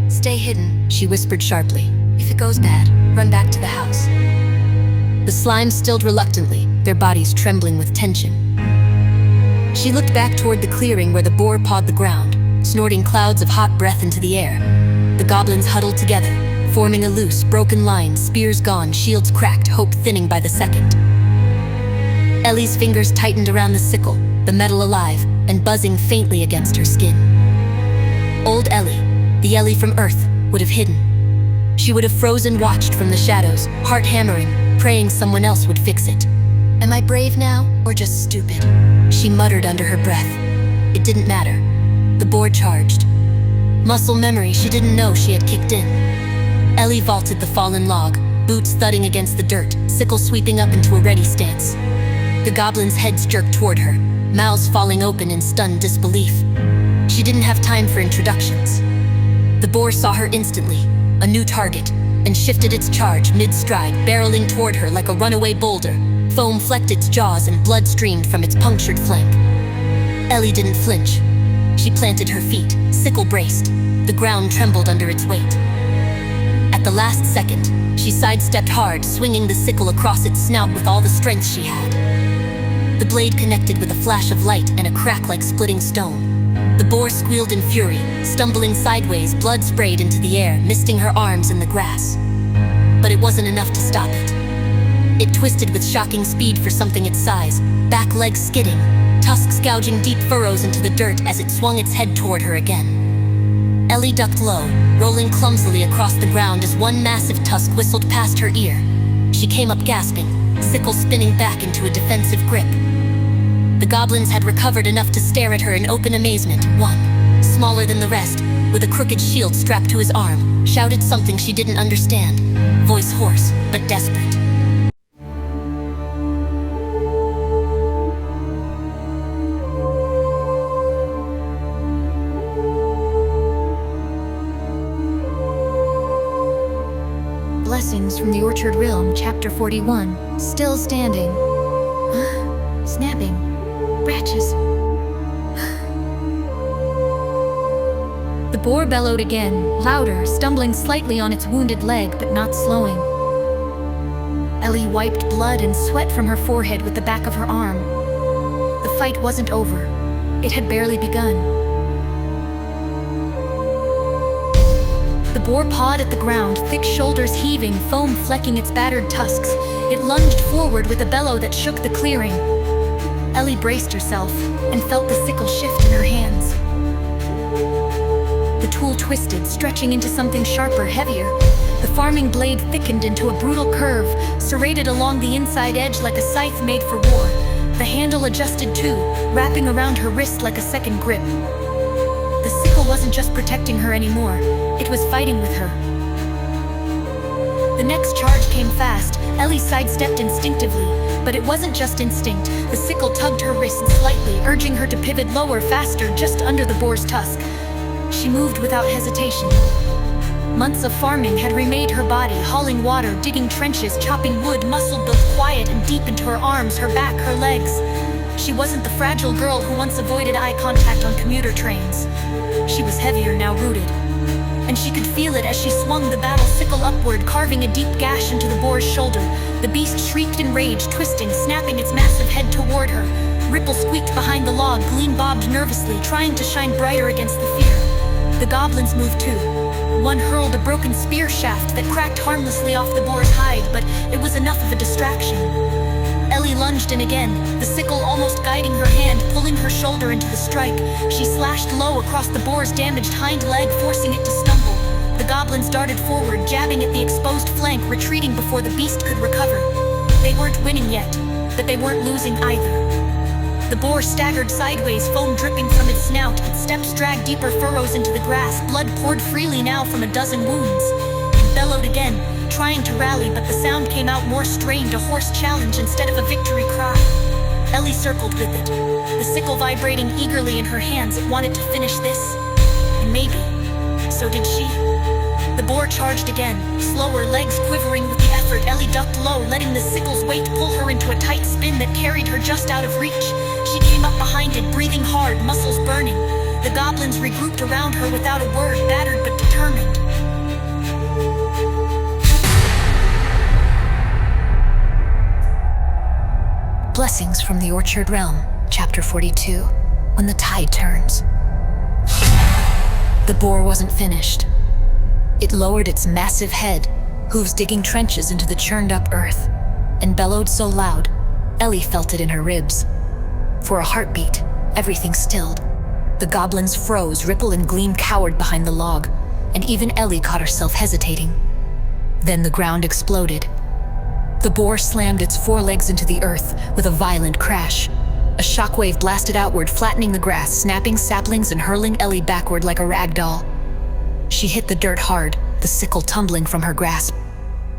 "Stay hidden," she whispered sharply. "If it goes bad, run back to the house." The slime stilled reluctantly, their bodies trembling with tension. She looked back toward the clearing where the boar pawed the ground, snorting clouds of hot breath into the air. The goblins huddled together, forming a loose, broken line, spears gone, shields cracked, hope thinning by the second. Ellie's fingers tightened around the sickle, the metal alive and buzzing faintly against her skin. Old Ellie, the Ellie from Earth, would have hidden. She would have frozen, watched from the shadows, heart hammering, praying someone else would fix it. "Am I brave now, or just stupid?" she muttered under her breath. It didn't matter. The boar charged. Muscle memory she didn't know she had kicked in. Ellie vaulted the fallen log, boots thudding against the dirt, sickle sweeping up into a ready stance. The goblins' heads jerked toward her, mouths falling open in stunned disbelief. She didn't have time for introductions. The boar saw her instantly, a new target, and shifted its charge mid-stride, barreling toward her like a runaway boulder. Foam flecked its jaws and blood streamed from its punctured flank. Ellie didn't flinch. She planted her feet, sickle braced. The ground trembled under its weight. At the last second, she sidestepped hard, swinging the sickle across its snout with all the strength she had. The blade connected with a flash of light and a crack like splitting stone. The boar squealed in fury, stumbling sideways, blood sprayed into the air, misting her arms in the grass. But it wasn't enough to stop it. It twisted with shocking speed for something its size, back legs skidding, tusks gouging deep furrows into the dirt as it swung its head toward her again. Ellie ducked low, rolling clumsily across the ground as one massive tusk whistled past her ear. She came up gasping, sickle spinning back into a defensive grip. The goblins had recovered enough to stare at her in open amazement. One, smaller than the rest, with a crooked shield strapped to his arm, shouted something she didn't understand, voice hoarse but desperate. Blessings from the Orchard Realm, Chapter 41. Still standing. Snapping. Branches. The boar bellowed again, louder, stumbling slightly on its wounded leg, but not slowing. Ellie wiped blood and sweat from her forehead with the back of her arm. The fight wasn't over. It had barely begun. The boar pawed at the ground, thick shoulders heaving, foam flecking its battered tusks. It lunged forward with a bellow that shook the clearing. Ellie braced herself and felt the sickle shift in her hands. The tool twisted, stretching into something sharper, heavier. The farming blade thickened into a brutal curve, serrated along the inside edge like a scythe made for war. The handle adjusted too, wrapping around her wrist like a second grip. The sickle wasn't just protecting her anymore, it was fighting with her. The next charge came fast. Ellie sidestepped instinctively, but it wasn't just instinct. The sickle tugged her wrist slightly, urging her to pivot lower, faster, just under the boar's tusk. She moved without hesitation. Months of farming had remade her body, hauling water, digging trenches, chopping wood, muscle built quiet and deep into her arms, her back, her legs. She wasn't the fragile girl who once avoided eye contact on commuter trains. She was heavier, now rooted. And she could feel it as she swung the battle sickle upward, carving a deep gash into the boar's shoulder. The beast shrieked in rage, twisting, snapping its massive head toward her. Ripple squeaked behind the log, Gleam bobbed nervously, trying to shine brighter against the fear. The goblins moved too. One hurled a broken spear shaft that cracked harmlessly off the boar's hide, but it was enough of a distraction. Ellie Ellie lunged in again, the sickle almost guiding her hand, pulling her shoulder into the strike. She slashed low across the boar's damaged hind leg, forcing it to stumble. The goblins darted forward, jabbing at the exposed flank, retreating before the beast could recover. They weren't winning yet, but they weren't losing either. The boar staggered sideways, foam dripping from its snout, its steps dragged deeper furrows into the grass, blood poured freely now from a dozen wounds. It bellowed again, trying to rally, but the sound came out more strained, a hoarse challenge instead of a victory cry. Ellie circled with it, the sickle vibrating eagerly in her hands. It wanted to finish this, and maybe, so did she. The boar charged again, slower, legs quivering with the effort. Ellie ducked low, letting the sickle's weight pull her into a tight spin that carried her just out of reach. She came up behind it, breathing hard, muscles burning. The goblins regrouped around her without a word, battered but determined. Blessings from the Orchard Realm, Chapter 42. When the tide turns. The boar wasn't finished. It lowered its massive head, hooves digging trenches into the churned-up earth, and bellowed so loud, Ellie felt it in her ribs. For a heartbeat, everything stilled. The goblins froze, Ripple and Gleam cowered behind the log, and even Ellie caught herself hesitating. Then the ground exploded. The boar slammed its forelegs into the earth with a violent crash. A shockwave blasted outward, flattening the grass, snapping saplings and hurling Ellie backward like a rag doll. She hit the dirt hard, the sickle tumbling from her grasp.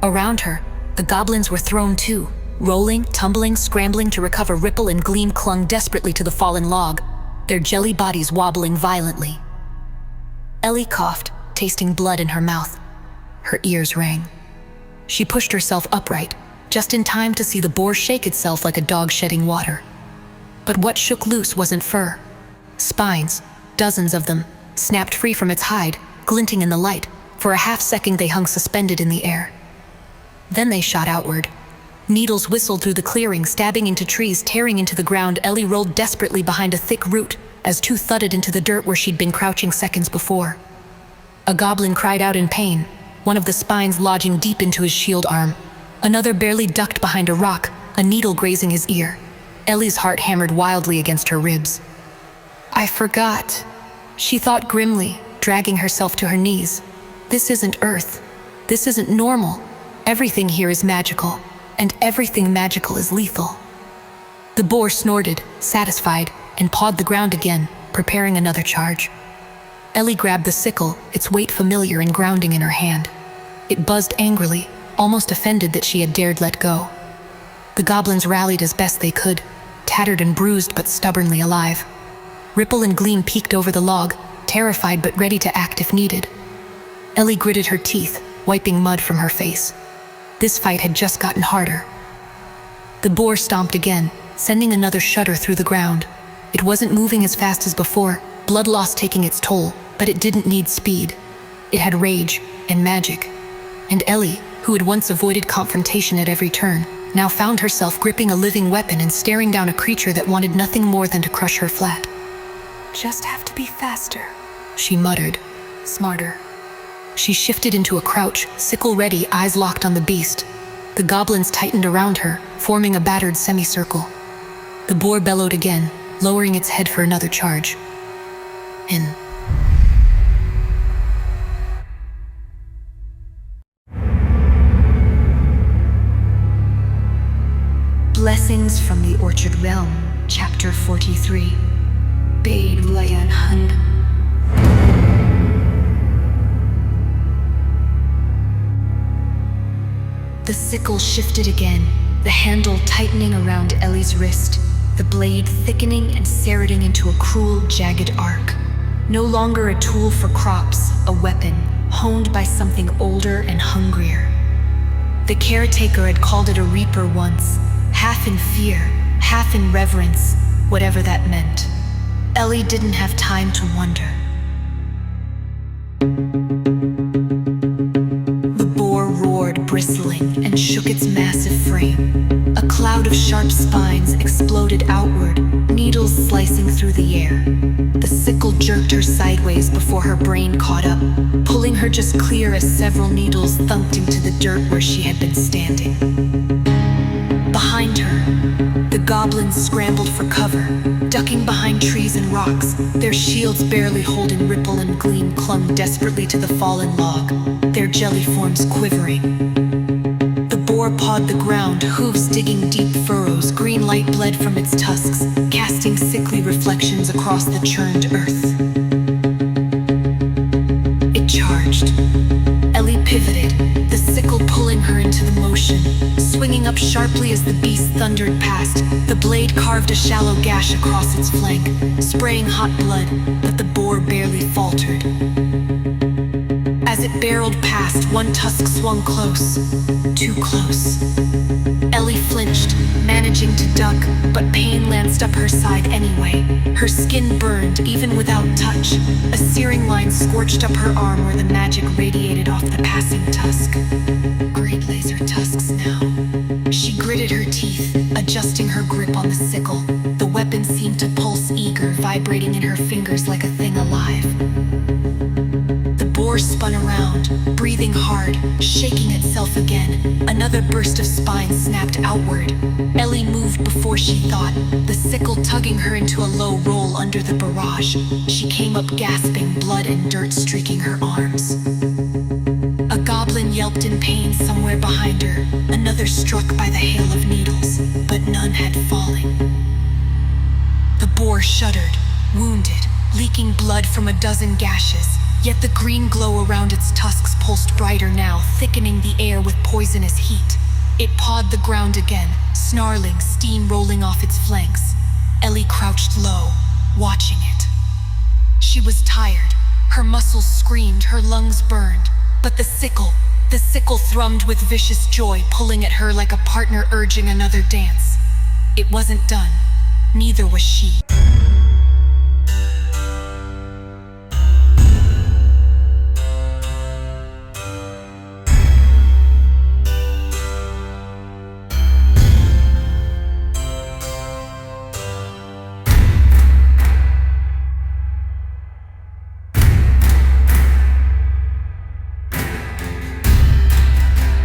Around her, the goblins were thrown too, rolling, tumbling, scrambling to recover. Ripple and Gleam clung desperately to the fallen log, their jelly bodies wobbling violently. Ellie coughed, tasting blood in her mouth. Her ears rang. She pushed herself upright, just in time to see the boar shake itself like a dog shedding water. But what shook loose wasn't fur. Spines, dozens of them, snapped free from its hide, glinting in the light. For a half-second they hung suspended in the air. Then they shot outward. Needles whistled through the clearing, stabbing into trees, tearing into the ground. Ellie rolled desperately behind a thick root as two thudded into the dirt where she'd been crouching seconds before. A goblin cried out in pain, one of the spines lodging deep into his shield arm. Another barely ducked behind a rock, a needle grazing his ear. Ellie's heart hammered wildly against her ribs. I forgot, she thought grimly, dragging herself to her knees. This isn't Earth. This isn't normal. Everything here is magical, and everything magical is lethal. The boar snorted, satisfied, and pawed the ground again, preparing another charge. Ellie grabbed the sickle, its weight familiar and grounding in her hand. It buzzed angrily, almost offended that she had dared let go. The goblins rallied as best they could, tattered and bruised but stubbornly alive. Ripple and Gleam peeked over the log, terrified but ready to act if needed. Ellie gritted her teeth, wiping mud from her face. This fight had just gotten harder. The boar stomped again, sending another shudder through the ground. It wasn't moving as fast as before, blood loss taking its toll, but it didn't need speed. It had rage and magic. And Ellie, who had once avoided confrontation at every turn, now found herself gripping a living weapon and staring down a creature that wanted nothing more than to crush her flat. Just have to be faster, she muttered, smarter. She shifted into a crouch, sickle ready, eyes locked on the beast. The goblins tightened around her, forming a battered semicircle. The boar bellowed again, lowering its head for another charge. In. Blessings from the Orchard Realm, Chapter 43. Bade Layan Hun. The sickle shifted again, the handle tightening around Ellie's wrist, the blade thickening and serrating into a cruel, jagged arc. No longer a tool for crops, a weapon, honed by something older and hungrier. The caretaker had called it a reaper once, half in fear, half in reverence, whatever that meant. Ellie didn't have time to wonder. The boar roared, bristling, and shook its massive frame. A cloud of sharp spines exploded outward, needles slicing through the air. The sickle jerked her sideways before her brain caught up, pulling her just clear as several needles thumped into the dirt where she had been standing. Behind her, goblins scrambled for cover, ducking behind trees and rocks, their shields barely holding ripple and gleam clung desperately to the fallen log, their jelly forms quivering. The boar pawed the ground, hooves digging deep furrows, green light bled from its tusks, casting sickly reflections across the churned earth. It charged. Ellie pivoted, the sickle pulling her into the motion, swinging up sharply as the beast thundered past. The blade carved a shallow gash across its flank, spraying hot blood, but the boar barely faltered. As it barreled past, one tusk swung close, too close. Ellie flinched, managing to duck, but pain lanced up her side anyway. Her skin burned, even without touch. A searing line scorched up her arm where the magic radiated off the passing tusk. Great laser tusks now. She gritted her teeth, adjusting her grip on the sickle. The weapon seemed to pulse eager, vibrating in her fingers like a thing alive. The boar spun around, breathing hard, shaking itself again. Another burst of spine snapped outward. Ellie moved before she thought, the sickle tugging her into a low roll under the barrage. She came up gasping, blood and dirt streaking her arms. A goblin yelped in pain somewhere behind her, another struck by the hail of needles, but none had fallen. The boar shuddered, wounded, leaking blood from a dozen gashes. Yet the green glow around its tusks pulsed brighter now, thickening the air with poisonous heat. It pawed the ground again, snarling, steam rolling off its flanks. Ellie crouched low, watching it. She was tired. Her muscles screamed, her lungs burned. But the sickle thrummed with vicious joy, pulling at her like a partner urging another dance. It wasn't done. Neither was she.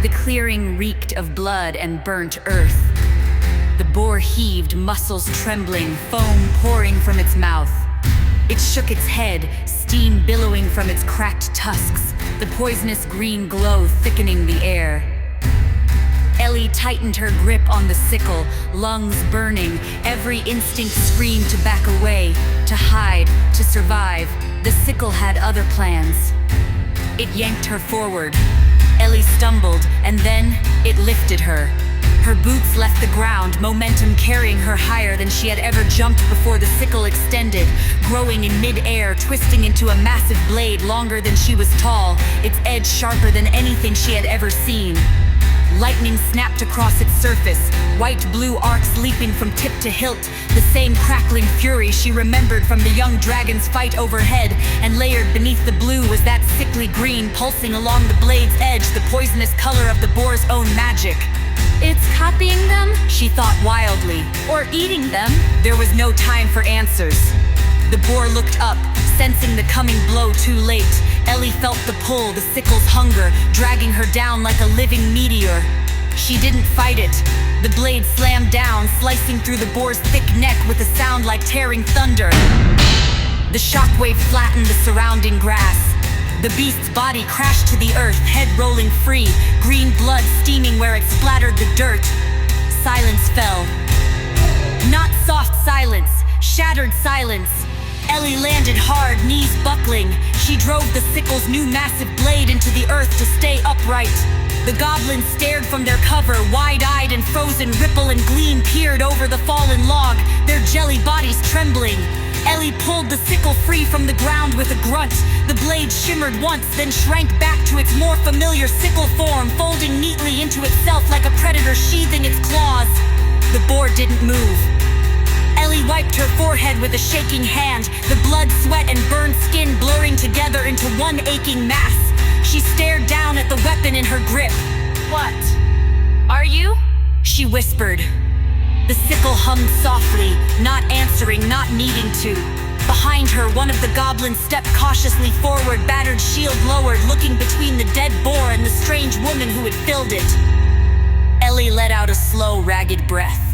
The clearing reeked of blood and burnt earth. The boar heaved, muscles trembling, foam pouring from its mouth. It shook its head, steam billowing from its cracked tusks, the poisonous green glow thickening the air. Ellie tightened her grip on the sickle, lungs burning, every instinct screamed to back away, to hide, to survive. The sickle had other plans. It yanked her forward. Ellie stumbled, and then it lifted her. Her boots left the ground, momentum carrying her higher than she had ever jumped before. The sickle extended, growing in mid-air, twisting into a massive blade longer than she was tall, its edge sharper than anything she had ever seen. Lightning snapped across its surface, white-blue arcs leaping from tip to hilt, the same crackling fury she remembered from the young dragon's fight overhead, and layered beneath the blue was that sickly green pulsing along the blade's edge, the poisonous color of the boar's own magic. It's copying them? She thought wildly. Or eating them? There was no time for answers. The boar looked up, sensing the coming blow too late. Ellie felt the pull, the sickle's hunger, dragging her down like a living meteor. She didn't fight it. The blade slammed down, slicing through the boar's thick neck with a sound like tearing thunder. The shockwave flattened the surrounding grass. The beast's body crashed to the earth, head rolling free, green blood steaming where it splattered the dirt. Silence fell. Not soft silence, shattered silence. Ellie landed hard, knees buckling. She drove the sickle's new massive blade into the earth to stay upright. The goblins stared from their cover, wide-eyed and frozen. Ripple and gleam peered over the fallen log, their jelly bodies trembling. Ellie pulled the sickle free from the ground with a grunt. The blade shimmered once, then shrank back to its more familiar sickle form, folding neatly into itself like a predator sheathing its claws. The boar didn't move. Ellie wiped her forehead with a shaking hand, the blood, sweat, and burned skin blurring together into one aching mass. She stared down at the weapon in her grip. What? Are you? She whispered. The sickle hummed softly, not answering, not needing to. Behind her, one of the goblins stepped cautiously forward, battered shield lowered, looking between the dead boar and the strange woman who had filled it. Ellie let out a slow, ragged breath.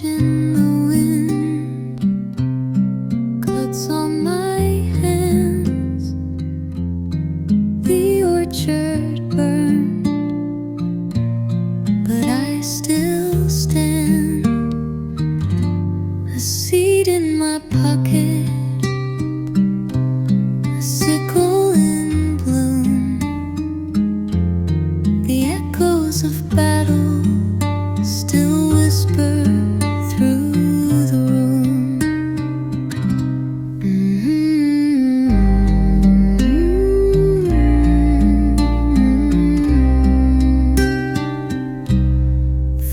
in the wind, cuts on my hands. The orchard burned, but I still stand. A seed in my pocket, a sickle in bloom. The echoes of battle still whisper through the room.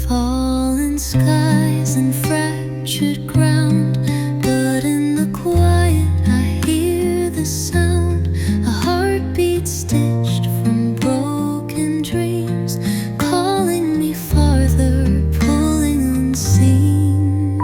Fallen skies and fractured ground, but in the quiet I hear the sound. A heartbeat stitched from broken dreams, calling me farther, pulling unseen.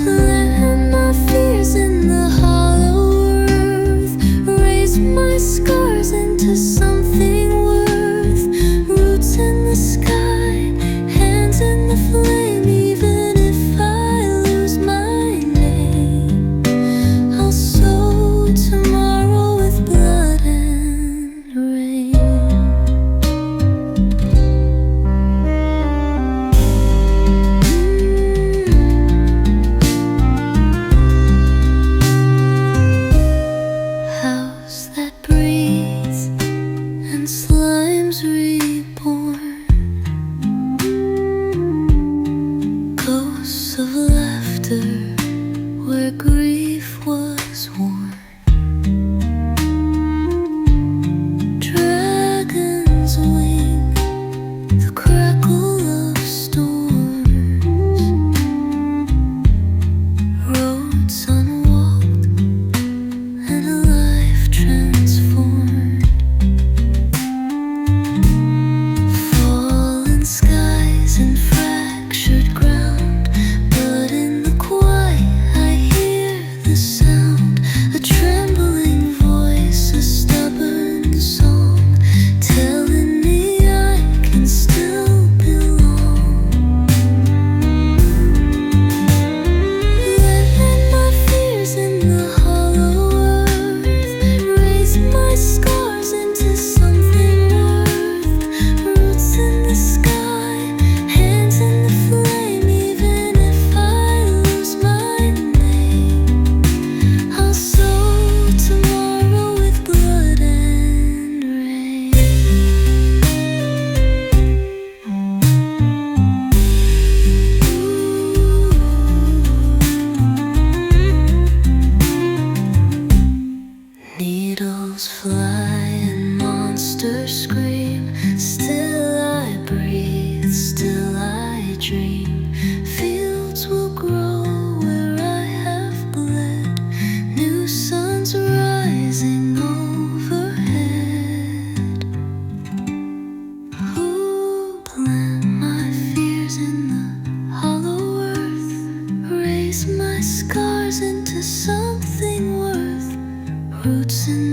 Plant my fears in the hollow earth, raise my scars into something worth. Roots in the sky, hands in the flame. Even if I lose my name, I'll sow tomorrow with blood and rain. House that breathes and slimes reborn, ghosts of laughter where grief was worn. Dragons wing the crackle of storms, roads unwalked and a life transformed. Fallen skies and fractured ground, but in the quiet I hear the sound. A trembling voice, a stubborn song, telling me I can still belong. Let my fears in the hollow earth, raise my scars into something worth. Roots in the sky, hands in the flame. Even if I lose my name, I'll sow tomorrow with blood and rain. Needles fly and monsters scream. Still I breathe, still I dream. Fields will grow where I have bled. New suns rising overhead. Who plant my fears in the hollow earth, raise my scars into something worth. Roots in